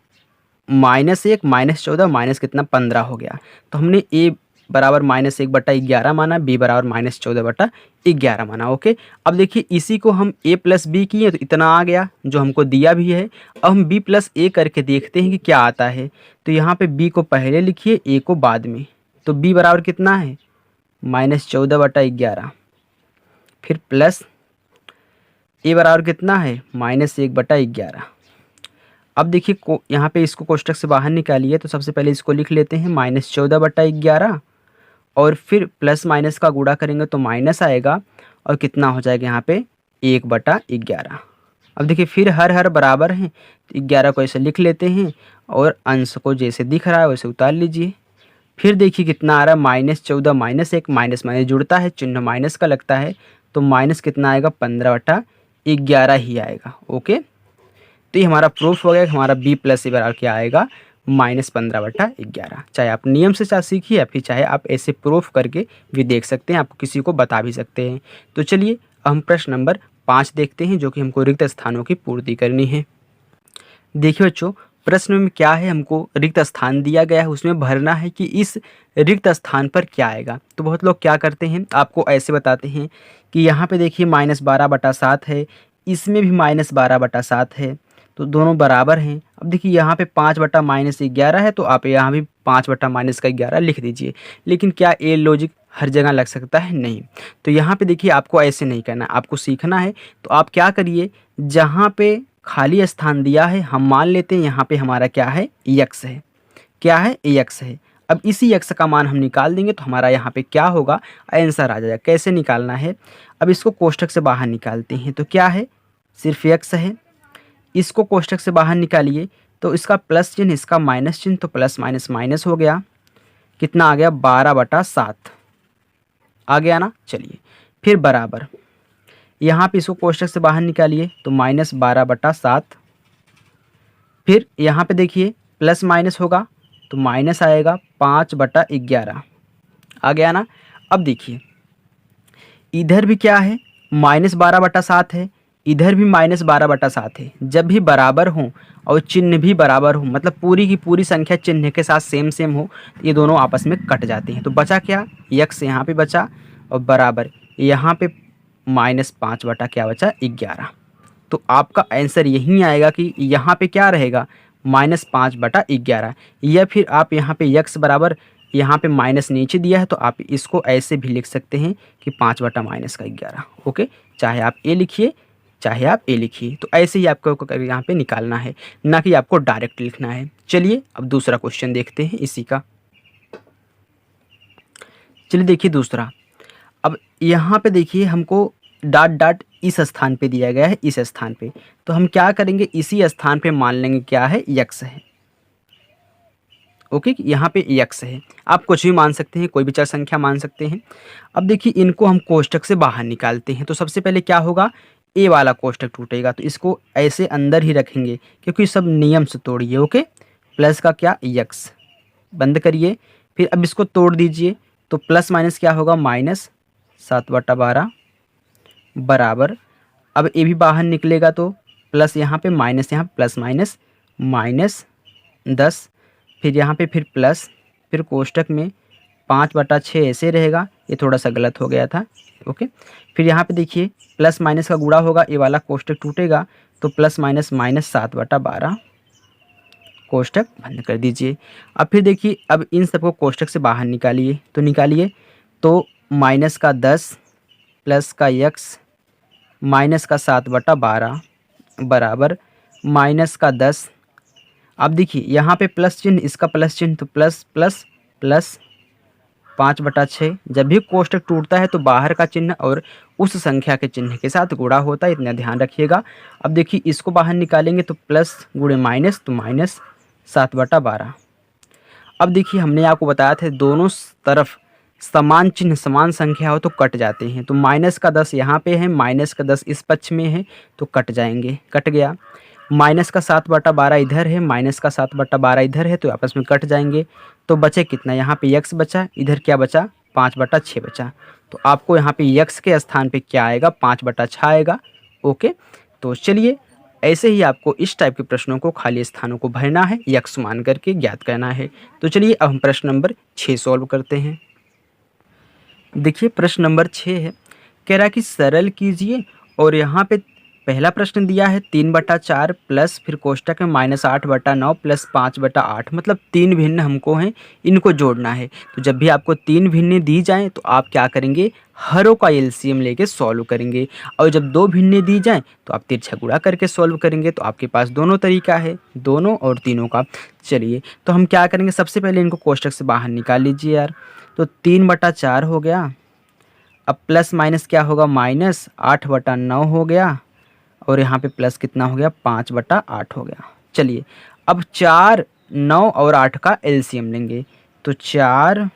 -1 -14 माइनस कितना 15 हो गया। तो हमने ए बराबर -1 बटा 11 माना, बी बराबर -14 बटा 11 माना। ओके, अब देखिए इसी को हम a प्लस बी किए तो इतना आ गया जो हमको दिया भी है। अब हम b प्लस ए करके देखते हैं कि क्या आता है। तो यहाँ पे b को पहले लिखिए, a को बाद में। तो b बराबर कितना है -14 बटा 11, फिर प्लस a बराबर कितना है -1 बटा 11। अब देखिए यहाँ पे इसको कोष्टक से बाहर निकालिए, तो सबसे पहले इसको लिख लेते हैं -14 बटा 11, और फिर प्लस माइनस का गुणा करेंगे तो माइनस आएगा, और कितना हो जाएगा यहाँ पे 1 बटा 11। अब देखिए फिर हर हर बराबर हैं, तो 11 को ऐसे लिख लेते हैं और अंश को जैसे दिख रहा है वैसे उतार लीजिए। फिर देखिए कितना आ रहा है -14 -1 माइनस माइनस जुड़ता है, चिन्ह माइनस का लगता है, तो माइनस कितना आएगा 15 बटा 11 ही आएगा। ओके, तो ये हमारा प्रूफ हो गया कि हमारा b प्लस ए बराबर क्या आएगा -15 बटा 11। चाहे आप नियम से चाहे सीखिए या फिर चाहे आप ऐसे प्रूफ करके भी देख सकते हैं, आपको किसी को बता भी सकते हैं। तो चलिए हम प्रश्न नंबर 5 देखते हैं, जो कि हमको रिक्त स्थानों की पूर्ति करनी है। देखिए बच्चों, प्रश्न में क्या है, हमको रिक्त स्थान दिया गया है, उसमें भरना है कि इस रिक्त स्थान पर क्या आएगा। तो बहुत लोग क्या करते हैं, आपको ऐसे बताते हैं कि यहाँ पे देखिए -12 बटा 7 है, इसमें भी -12 बटा 7 है, तो दोनों बराबर हैं। अब देखिए यहाँ पे 5 बटा -11 है, तो आप यहाँ भी 5 बटा -11 लिख दीजिए। लेकिन क्या ये लॉजिक हर जगह लग सकता है? नहीं। तो यहाँ पे देखिए आपको ऐसे नहीं करना, आपको सीखना है। तो आप क्या करिए, जहाँ पे खाली स्थान दिया है हम मान लेते हैं यहाँ पे हमारा क्या है, x है। क्या है, x है। अब इसी x का मान हम निकाल देंगे तो हमारा यहाँ पे क्या होगा, आंसर आ जाएगा। कैसे निकालना है, अब इसको कोष्टक से बाहर निकालते हैं। तो क्या है, सिर्फ x है। इसको कोष्टक से बाहर निकालिए, तो इसका प्लस चिन्ह इसका माइनस चिन्ह, तो प्लस माइनस माइनस हो गया। कितना आ गया 12 बटा 7 आ गया ना। चलिए फिर बराबर, यहाँ पे इसको कोष्टक से बाहर निकालिए, तो -12 बटा 7। फिर यहाँ पे देखिए प्लस माइनस होगा तो माइनस आएगा 5 बटा 11 आ गया ना। अब देखिए इधर भी क्या है, -12 बटा 7 है, इधर भी -12 बटा 7 है। जब भी बराबर हों और चिन्ह भी बराबर हो, मतलब पूरी की पूरी संख्या चिन्ह के साथ सेम सेम हो, ये दोनों आपस में कट जाते हैं। तो बचा क्या, x यहाँ पे बचा, और बराबर यहाँ पे -5 बटा क्या बचा 11। तो आपका आंसर यही आएगा कि यहाँ पे क्या रहेगा -5 बटा 11, या फिर आप यहाँ पे x बराबर, यहाँ पे माइनस नीचे दिया है तो आप इसको ऐसे भी लिख सकते हैं कि 5 बटा -11। ओके, चाहे आप ए लिखिए चाहे आप ए लिखिए, तो ऐसे ही आपको यहाँ पे निकालना है, ना कि आपको डायरेक्ट लिखना है। चलिए अब दूसरा क्वेश्चन देखते हैं इसी का। चलिए देखिए दूसरा, अब यहाँ पे देखिए हमको डॉट डॉट इस स्थान पे दिया गया है, इस स्थान पे, तो हम क्या करेंगे, इसी स्थान पे मान लेंगे क्या है, x है। ओके, यहाँ पे x है। आप कुछ भी मान सकते हैं, कोई भी चर संख्या मान सकते हैं। अब देखिए इनको हम कोष्टक से बाहर निकालते हैं। तो सबसे पहले क्या होगा, ए वाला कोष्टक टूटेगा, तो इसको ऐसे अंदर ही रखेंगे क्योंकि सब नियम से तोड़िए। ओके, प्लस का क्या x बंद करिए, फिर अब इसको तोड़ दीजिए, तो प्लस माइनस क्या होगा -7 बटा 12 बराबर, अब ए भी बाहर निकलेगा तो प्लस यहाँ पे माइनस, यहाँ प्लस माइनस -10, फिर यहाँ पे फिर प्लस, फिर कोष्टक में 5 बटा 6 ऐसे रहेगा, ये थोड़ा सा गलत हो गया था। ओके, फिर यहाँ पे देखिए प्लस माइनस का गुणा होगा, ये वाला कोष्टक टूटेगा, तो प्लस माइनस -7 बटा 12 कोष्टक बंद कर दीजिए। अब फिर देखिए, अब इन सबको कोष्टक से बाहर निकालिए, तो निकालिए, तो माइनस का 10 प्लस का x माइनस का 7 बटा 12 बराबर माइनस का 10। अब देखिए यहाँ पे प्लस चिन्ह, इसका प्लस चिन्ह, तो प्लस प्लस प्लस 5 बटा 6। जब भी कोष्टक टूटता है तो बाहर का चिन्ह और उस संख्या के चिन्ह के साथ गुणा होता है, इतना ध्यान रखिएगा। अब देखिए इसको बाहर निकालेंगे तो प्लस गुणे माइनस, तो -7 बटा 12। अब देखिए हमने आपको बताया था दोनों तरफ समान चिन्ह समान संख्या हो तो कट जाते हैं। तो -10 यहाँ पे है, -10 इस पक्ष में है तो कट जाएंगे, कट गया। -7/12 इधर है, -7/12 इधर है तो आपस में कट जाएंगे। तो बचे कितना, यहाँ पे x बचा, इधर क्या बचा 5/6 बचा। तो आपको यहाँ पे x के स्थान पे क्या आएगा 5/6 आएगा। ओके, तो चलिए ऐसे ही आपको इस टाइप के प्रश्नों को खाली स्थानों को भरना है, x मान करके ज्ञात करना है। तो चलिए अब हम प्रश्न नंबर 6 सॉल्व करते हैं। देखिए प्रश्न नंबर 6 है, कह रहा है कि सरल कीजिए और यहाँ पे पहला प्रश्न दिया है 3/4 प्लस फिर कोष्टक में -8/9 प्लस 5/8, मतलब 3 भिन्न हमको हैं, इनको जोड़ना है। तो जब भी आपको 3 भिन्न दी जाएं तो आप क्या करेंगे, हरों का एलसीएम लेके सॉल्व करेंगे। और जब 2 भिन्न दी जाएं तो आप तिरछा गुणा करके सॉल्व करेंगे। तो आपके पास दोनों तरीका है, दोनों और तीनों का। चलिए तो हम क्या करेंगे, सबसे पहले इनको कोष्टक से बाहर निकाल लीजिए यार। तो 3/4 हो गया, अब प्लस माइनस क्या होगा, -8/9 हो गया, और यहाँ पे प्लस कितना हो गया 5/8 हो गया। चलिए अब 4, 9 और 8 का एलसीएम लेंगे। तो 4,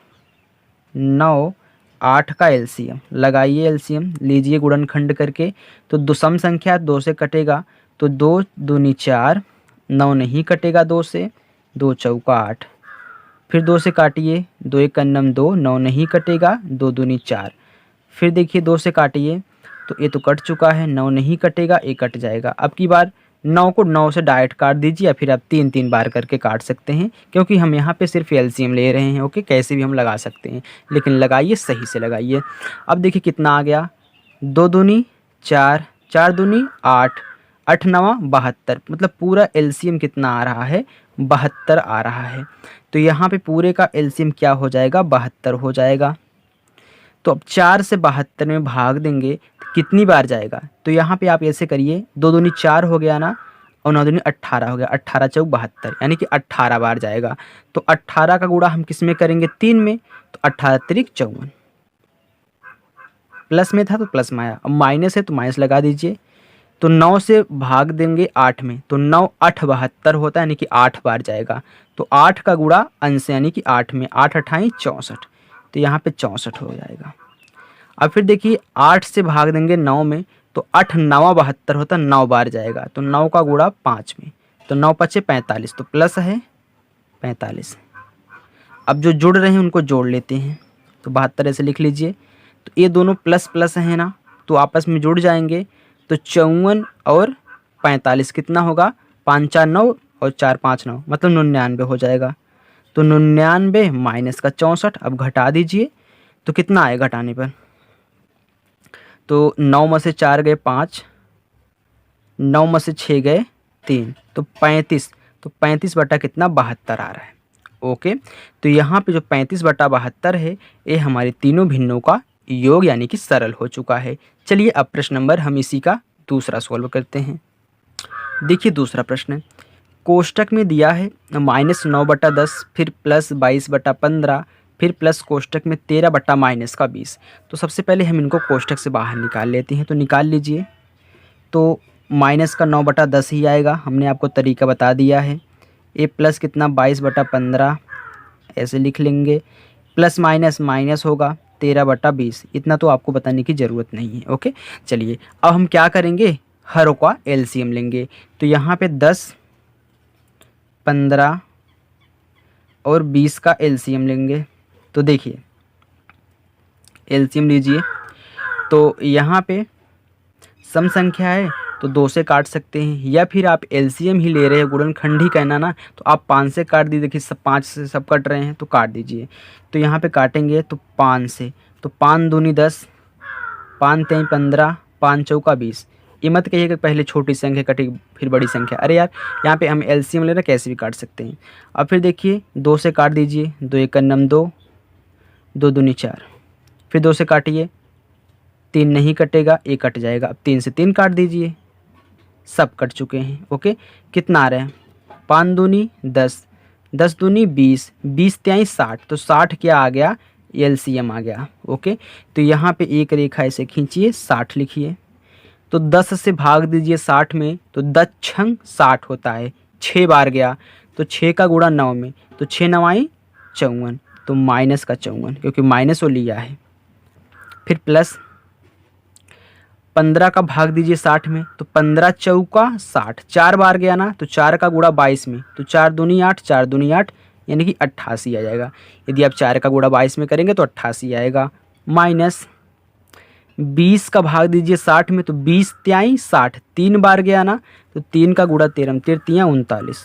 9, 8 का एलसीएम लगाइए, एलसीएम लीजिए गुणनखंड करके। तो दो सम संख्या 2 से कटेगा, तो 2 दूनी 4, 9 नहीं कटेगा 2 से, 2 चौका 8, फिर 2 से काटिए, 2 एक अन्नम 2, 9 नहीं कटेगा, 2 दूनी 4, फिर देखिए 2 से काटिए तो ये तो कट चुका है, 9 नहीं कटेगा, ये कट जाएगा। अब की बार 9 को 9 से डायरेक्ट काट दीजिए या फिर आप 3-3 बार करके काट सकते हैं, क्योंकि हम यहाँ पे सिर्फ एलसीएम ले रहे हैं। ओके, कैसे भी हम लगा सकते हैं, लेकिन लगाइए सही से लगाइए। अब देखिए कितना आ गया, 2 दूनी 4, 4 दूनी 8, 8 9 72, मतलब पूरा एलसीएम कितना आ रहा है 72 आ रहा है। तो यहाँ पे पूरे का एलसीएम क्या हो जाएगा 72 हो जाएगा। तो अब 4 से 72 में भाग देंगे तो कितनी बार जाएगा, तो यहाँ पे आप ऐसे करिए, 2 दूनी 4 हो गया ना, और 9 दूनी 18 हो गया, 18 चौक 72, यानी कि 18 बार जाएगा। तो 18 का गुणा हम किस में करेंगे 3 में, तो 18 त्रिक 54, प्लस में था तो प्लस में आया, अब माइनस है तो माइनस लगा दीजिए। तो 9 से भाग देंगे 8 में, तो 9 8 72 होता है, यानी कि 8 बार जाएगा। तो 8 का गुणा अंश यानी कि 8 में, 8 8 64, तो यहाँ पे 64 हो जाएगा। अब फिर देखिए 8 से भाग देंगे 9 में, तो 8 9 72 होता है, 9 बार जाएगा। तो 9 का गुणा 5 में, तो 9 5 45, तो प्लस है 45। अब जो जुड़ रहे हैं उनको जोड़ लेते हैं, तो 72 ऐसे लिख लीजिए। तो ये दोनों प्लस प्लस हैं ना, तो आपस में जुड़ जाएंगे। तो 54 और 45 कितना होगा, 5 4 9 और 4 5 9, मतलब 99 हो जाएगा। तो 99 माइनस का 64, अब घटा दीजिए तो कितना आए घटाने पर, तो 9 में से 4 गए 5, 9 में से 6 गए 3, तो 35, तो 35 बटा कितना 72 आ रहा है। ओके, तो यहाँ पे जो 35/72 है ये हमारे तीनों भिन्नों का योग यानी कि सरल हो चुका है। चलिए अब प्रश्न नंबर हम इसी का दूसरा सॉल्व करते हैं। देखिए दूसरा प्रश्न कोष्टक में दिया है -9/10, फिर +22/15, फिर प्लस कोष्टक में 13 बटा माइनस का 20। तो सबसे पहले हम इनको कोष्टक से बाहर निकाल लेते हैं, तो निकाल लीजिए। तो माइनस का 9/10 ही आएगा, हमने आपको तरीका बता दिया है। ये प्लस कितना 22/15 ऐसे लिख लेंगे, प्लस माइनस माइनस होगा 13/20, इतना तो आपको बताने की ज़रूरत नहीं है। ओके, चलिए अब हम क्या करेंगे, हरों का एलसीएम लेंगे। तो यहाँ पे 10, 15 और 20 का एलसीएम लेंगे। तो देखिए एलसीएम लीजिए, तो यहाँ पे सम संख्या है तो 2 से काट सकते हैं, या फिर आप एलसीएम ही ले रहे हैं, गुणनखंड ही कहना ना, तो आप 5 से काट दीजिए। देखिए सब 5 से सब कट रहे हैं तो काट दीजिए। तो यहाँ पे काटेंगे तो 5 से, तो 5 दूनी 10, 5 3 15, 5 चौका 20। ये मत कहिए कि पहले छोटी संख्या कटी फिर बड़ी संख्या, अरे यार यहाँ पे हम एलसीएम ले रहे हैं, कैसे भी काट सकते हैं। अब फिर देखिए 2 से काट दीजिए, 2 एक अन्नम 2, 2 दूनी 4, फिर 2 से काटिए, 3 नहीं कटेगा, 1 कट जाएगा। अब 3 से 3 काट दीजिए, सब कट चुके हैं। ओके, कितना आ रहा है, 5 दूनी 10, 10 दूनी 20, 20 त्याई 60, तो 60 क्या आ गया एलसीएम आ गया। ओके, तो यहाँ पे एक रेखा ऐसे खींचिए, 60 लिखिए। तो 10 से भाग दीजिए 60 में, तो 10 छंग 60 होता है, 6 बार गया। तो 6 का गुणा 9 में, तो 6 9 आई 54, तो माइनस का 54 क्योंकि माइनस वो लिया है। फिर प्लस 15 का भाग दीजिए 60 में, तो 15 चौका 60, 4 बार गया ना, तो 4 का गुणा 22 में, तो 4 दूनी 8, 4 दूनी 8 यानी कि 88 आ जाएगा। यदि आप 4 का गुणा 22 में करेंगे तो 88 आएगा। माइनस 20 का भाग दीजिए 60 में, तो 20 त्याई 60, 3 बार गया ना, तो 3 का गुणा 13, 13 39।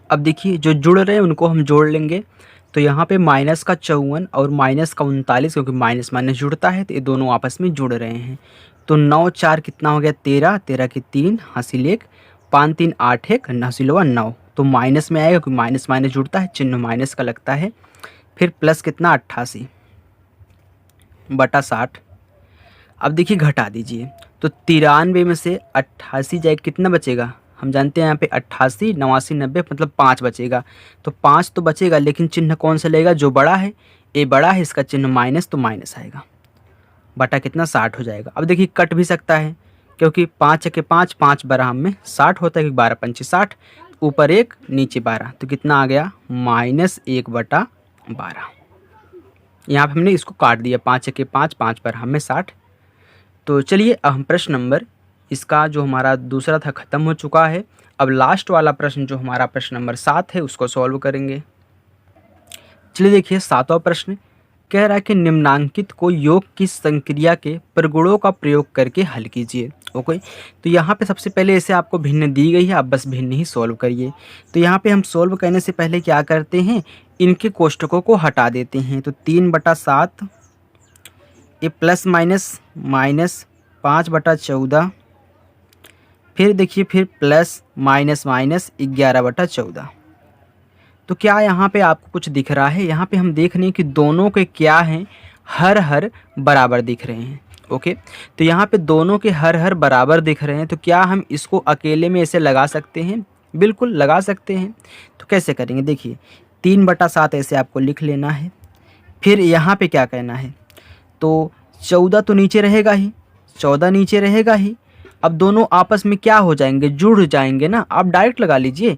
अब देखिए जो जुड़ रहे हैं उनको हम जोड़ लेंगे, तो यहाँ पे माइनस का 54 और माइनस का 39, क्योंकि माइनस माइनस जुड़ता है तो ये दोनों आपस में जुड़ रहे हैं। तो 9 4 कितना हो गया 13, 13 की 3 हासिल 1, 5 3 8 1 हासिल 9, तो माइनस में आएगा क्योंकि माइनस माइनस जुड़ता है, चिन्ह माइनस का लगता है। फिर प्लस कितना 88 बटा 60। अब देखिए घटा दीजिए, तो 93 में से 88 जाए कितना बचेगा, हम जानते हैं यहाँ पे 88 89 90 मतलब 5 बचेगा, तो 5 तो बचेगा लेकिन चिन्ह कौन सा लेगा, जो बड़ा है, ए बड़ा है, इसका चिन्ह माइनस, तो माइनस आएगा, बटा कितना 60 हो जाएगा। अब देखिए कट भी सकता है क्योंकि 5 के 5 5 बराबर में 60 होता है, क्योंकि 12 पंचे 60, ऊपर 1 नीचे 12, तो कितना आ गया -1/12। यहाँ पे हमने इसको काट दिया, 5 के 5 5 बराबर में 60। तो चलिए अब हम प्रश्न नंबर, इसका जो हमारा दूसरा था ख़त्म हो चुका है। अब लास्ट वाला प्रश्न जो हमारा प्रश्न नंबर 7 है उसको सॉल्व करेंगे। चलिए देखिए 7वां प्रश्न कह रहा है कि निम्नांकित को योग की संक्रिया के प्रगुणों का प्रयोग करके हल कीजिए। ओके, तो यहाँ पे सबसे पहले इसे आपको भिन्न दी गई है, आप बस भिन्न ही सॉल्व करिए। तो यहाँ पे हम सॉल्व करने से पहले क्या करते हैं, इनके कोष्टकों को हटा देते हैं। तो 3/7 ये प्लस माइनस माइनस 5/14, फिर देखिए फिर प्लस माइनस माइनस 11/14। तो क्या यहाँ पे आपको कुछ दिख रहा है, यहाँ पे हम देख रहे हैं कि दोनों के क्या हैं, हर हर बराबर दिख रहे हैं। ओके, तो यहाँ पे दोनों के हर हर बराबर दिख रहे हैं, तो क्या हम इसको अकेले में ऐसे लगा सकते हैं, बिल्कुल लगा सकते हैं। तो कैसे करेंगे, देखिए 3/7 ऐसे आपको लिख लेना है। फिर यहाँ पे क्या कहना है, तो 14 तो नीचे रहेगा ही, 14 नीचे रहेगा ही। अब दोनों आपस में क्या हो जाएंगे, जुड़ जाएंगे ना, आप डायरेक्ट लगा लीजिए,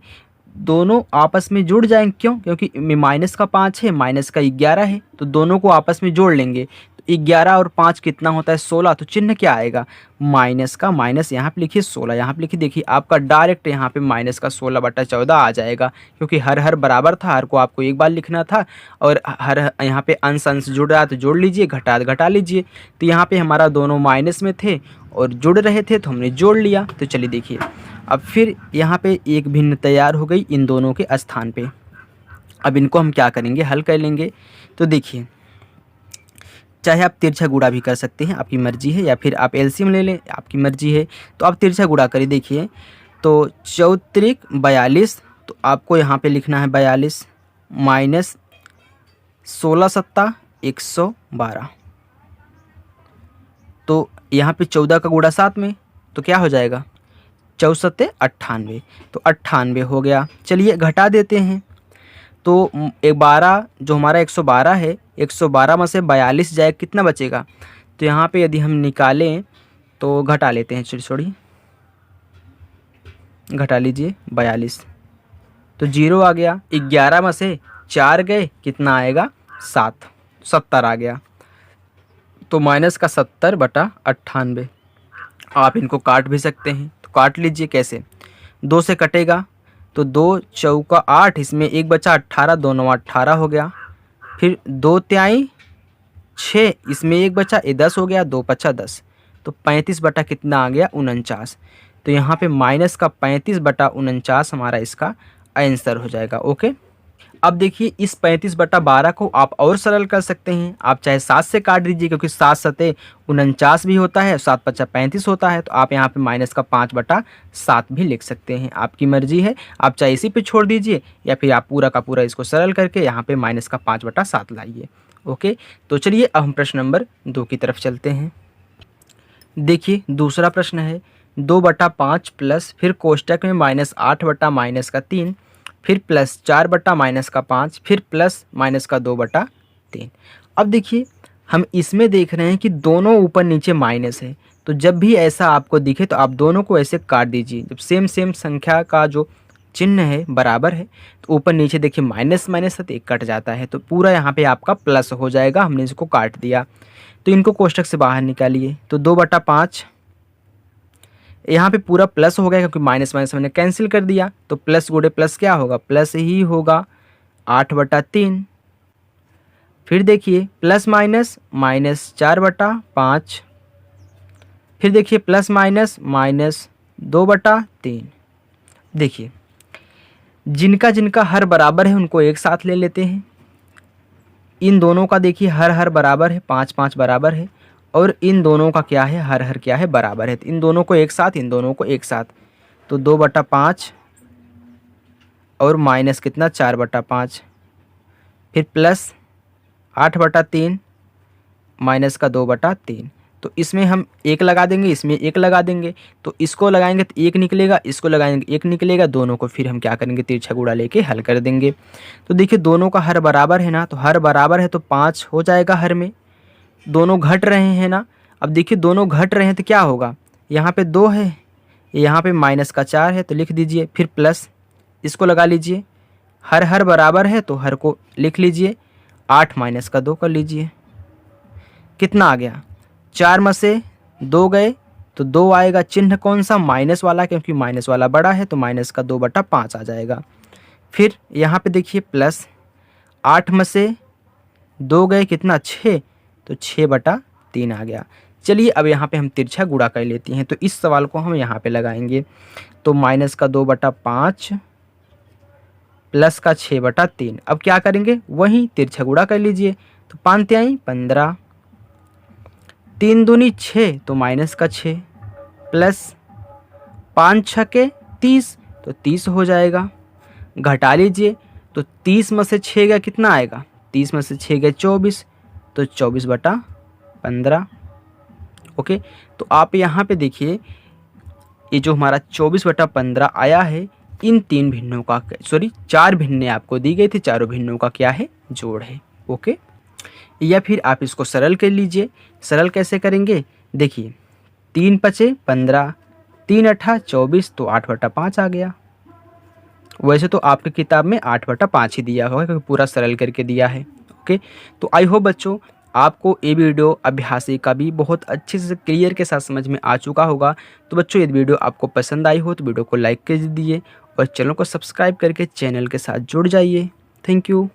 दोनों आपस में जुड़ जाएंगे। क्यों, क्योंकि माइनस का 5 है, माइनस का 11 है, तो दोनों को आपस में जोड़ लेंगे। तो 11 और 5 कितना होता है 16, तो चिन्ह क्या आएगा, माइनस का माइनस, यहाँ पे लिखिए 16, यहाँ पे लिखिए, देखिए आपका डायरेक्ट यहाँ पे माइनस का 16/14 आ जाएगा, क्योंकि हर हर बराबर था, हर को आपको एक बार लिखना था, और हर यहाँ पे अंश अंश जुड़ रहा है तो जोड़ लीजिए, घटा लीजिए। तो यहाँ पे हमारा दोनों माइनस में थे और जुड़ रहे थे तो हमने जोड़ लिया। तो चलिए देखिए अब फिर यहाँ पे एक भिन्न तैयार हो गई इन दोनों के स्थान पे। अब इनको हम क्या करेंगे, हल कर लेंगे। तो देखिए चाहे आप तिरछा गुणा भी कर सकते हैं, आपकी मर्जी है, या फिर आप एलसीएम ले लें, आपकी मर्जी है। तो आप तिरछा गुणा करिए, देखिए तो 4 42, तो आपको यहाँ पे लिखना है 42 माइनस 16 सत्ता 112, तो यहाँ पे 14 का गुणा 7 में, तो क्या हो जाएगा 4 सत्ते 98, तो 98 हो गया। चलिए घटा देते हैं, तो 12 जो हमारा 112 है, 112 में से 42 जाए कितना बचेगा, तो यहाँ पे यदि हम निकालें तो घटा लेते हैं, छोड़ी घटा लीजिए 42, तो 0 आ गया। 11 में से 4 गए कितना आएगा 7, 70 आ गया, तो माइनस का 70/98। आप इनको काट भी सकते हैं, तो काट लीजिए, कैसे 2 से कटेगा, तो 2 चौका 8, इसमें 1 बचा 18, 2 9 18 हो गया। फिर 2 त्याई 6, इसमें 1 बचा, ये 10 हो गया, 2 पचा 10, तो 35 बटा कितना आ गया 49। तो यहाँ पे माइनस का 35/49 हमारा इसका आंसर हो जाएगा। ओके, अब देखिए इस 35/12 को आप और सरल कर सकते हैं, आप चाहे 7 से काट दीजिए, क्योंकि 7 सते 49 भी होता है, 7 पचा 35 होता है, तो आप यहाँ पे माइनस का 5/7 भी लिख सकते हैं, आपकी मर्जी है। आप चाहे इसी पे छोड़ दीजिए, या फिर आप पूरा का पूरा इसको सरल करके यहाँ पे माइनस का 5/7 लाइए। ओके, तो चलिए अब हम प्रश्न नंबर 2 की तरफ चलते हैं। देखिए दूसरा प्रश्न है 2/5 प्लस, फिर कोष्टक में -8/-3, फिर प्लस 4/-5, फिर प्लस माइनस का 2/3। अब देखिए हम इसमें देख रहे हैं कि दोनों ऊपर नीचे माइनस है, तो जब भी ऐसा आपको दिखे तो आप दोनों को ऐसे काट दीजिए। जब सेम संख्या का जो चिन्ह है बराबर है तो ऊपर नीचे देखिए माइनस माइनस है तो एक कट जाता है, तो पूरा यहाँ पे आपका प्लस हो जाएगा। हमने इसको काट दिया तो इनको कोष्टक से बाहर निकालिए तो 2/5 यहाँ पे पूरा प्लस हो गया क्योंकि माइनस माइनस मैंने कैंसिल कर दिया, तो प्लस गुणे प्लस क्या होगा, प्लस ही होगा 8/3। फिर देखिए प्लस माइनस माइनस 4/5, फिर देखिए प्लस माइनस माइनस 2/3। देखिए जिनका जिनका हर बराबर है उनको एक साथ ले लेते हैं। इन दोनों का देखिए हर हर बराबर है, 5 5 बराबर है, और इन दोनों का क्या है, हर हर क्या है, बराबर है। तो इन दोनों को एक साथ, इन दोनों को एक साथ, तो 2/5 और माइनस कितना 4/5, फिर प्लस 8/3 माइनस का 2/3। तो इसमें हम एक लगा देंगे, इसमें एक लगा देंगे, तो इसको लगाएंगे तो एक निकलेगा, इसको लगाएंगे एक निकलेगा, दोनों को फिर हम क्या करेंगे, तिरछा गुणा लेके हल कर देंगे। तो देखिए दोनों का हर बराबर है ना, तो हर बराबर है तो 5 हो जाएगा हर में। दोनों घट रहे हैं ना, अब देखिए दोनों घट रहे हैं तो क्या होगा, यहाँ पे 2 है, यहाँ पे माइनस का 4 है तो लिख दीजिए, फिर प्लस इसको लगा लीजिए, हर हर बराबर है तो हर को लिख लीजिए, 8 माइनस का 2 कर लीजिए, कितना आ गया, 4 में से 2 गए तो 2 आएगा, चिन्ह कौन सा, माइनस वाला, क्योंकि माइनस वाला बड़ा है तो माइनस का 2/5 आ जाएगा। फिर यहाँ पे देखिए प्लस 8 में से 2 गए कितना, 6, तो 6/3 आ गया। चलिए अब यहाँ पे हम तिरछा गुणा कर लेते हैं, तो इस सवाल को हम यहाँ पे लगाएंगे, तो माइनस का 2/5 प्लस का 6/3। अब क्या करेंगे, वहीं तिरछा गुणा कर लीजिए, तो 5 तिहाई 15, 3 दूनी 6 तो माइनस का 6, प्लस 5 छके 30 तो 30 हो जाएगा। घटा लीजिए तो 30 में से 6 गया कितना आएगा, 30 में से 6 गए 24, तो 24/15। ओके, तो आप यहाँ पे देखिए ये जो हमारा 24/15 आया है, इन 3 भिन्नों का, सॉरी 4 भिन्नें आपको दी गई थी, चारों भिन्नों का क्या है, जोड़ है। ओके, या फिर आप इसको सरल कर लीजिए। सरल कैसे करेंगे, देखिए 3 पचे 15, 3 अठा 24, तो 8/5 आ गया। वैसे तो आपकी किताब में 8/5 ही दिया होगा क्योंकि पूरा सरल करके दिया है। ओके, तो आई होप बच्चों आपको ये वीडियो अभ्यासी का भी बहुत अच्छे से क्लियर के साथ समझ में आ चुका होगा। तो बच्चों यदि वीडियो आपको पसंद आई हो तो वीडियो को लाइक कर दीजिए और चैनल को सब्सक्राइब करके चैनल के साथ जुड़ जाइए। Thank you.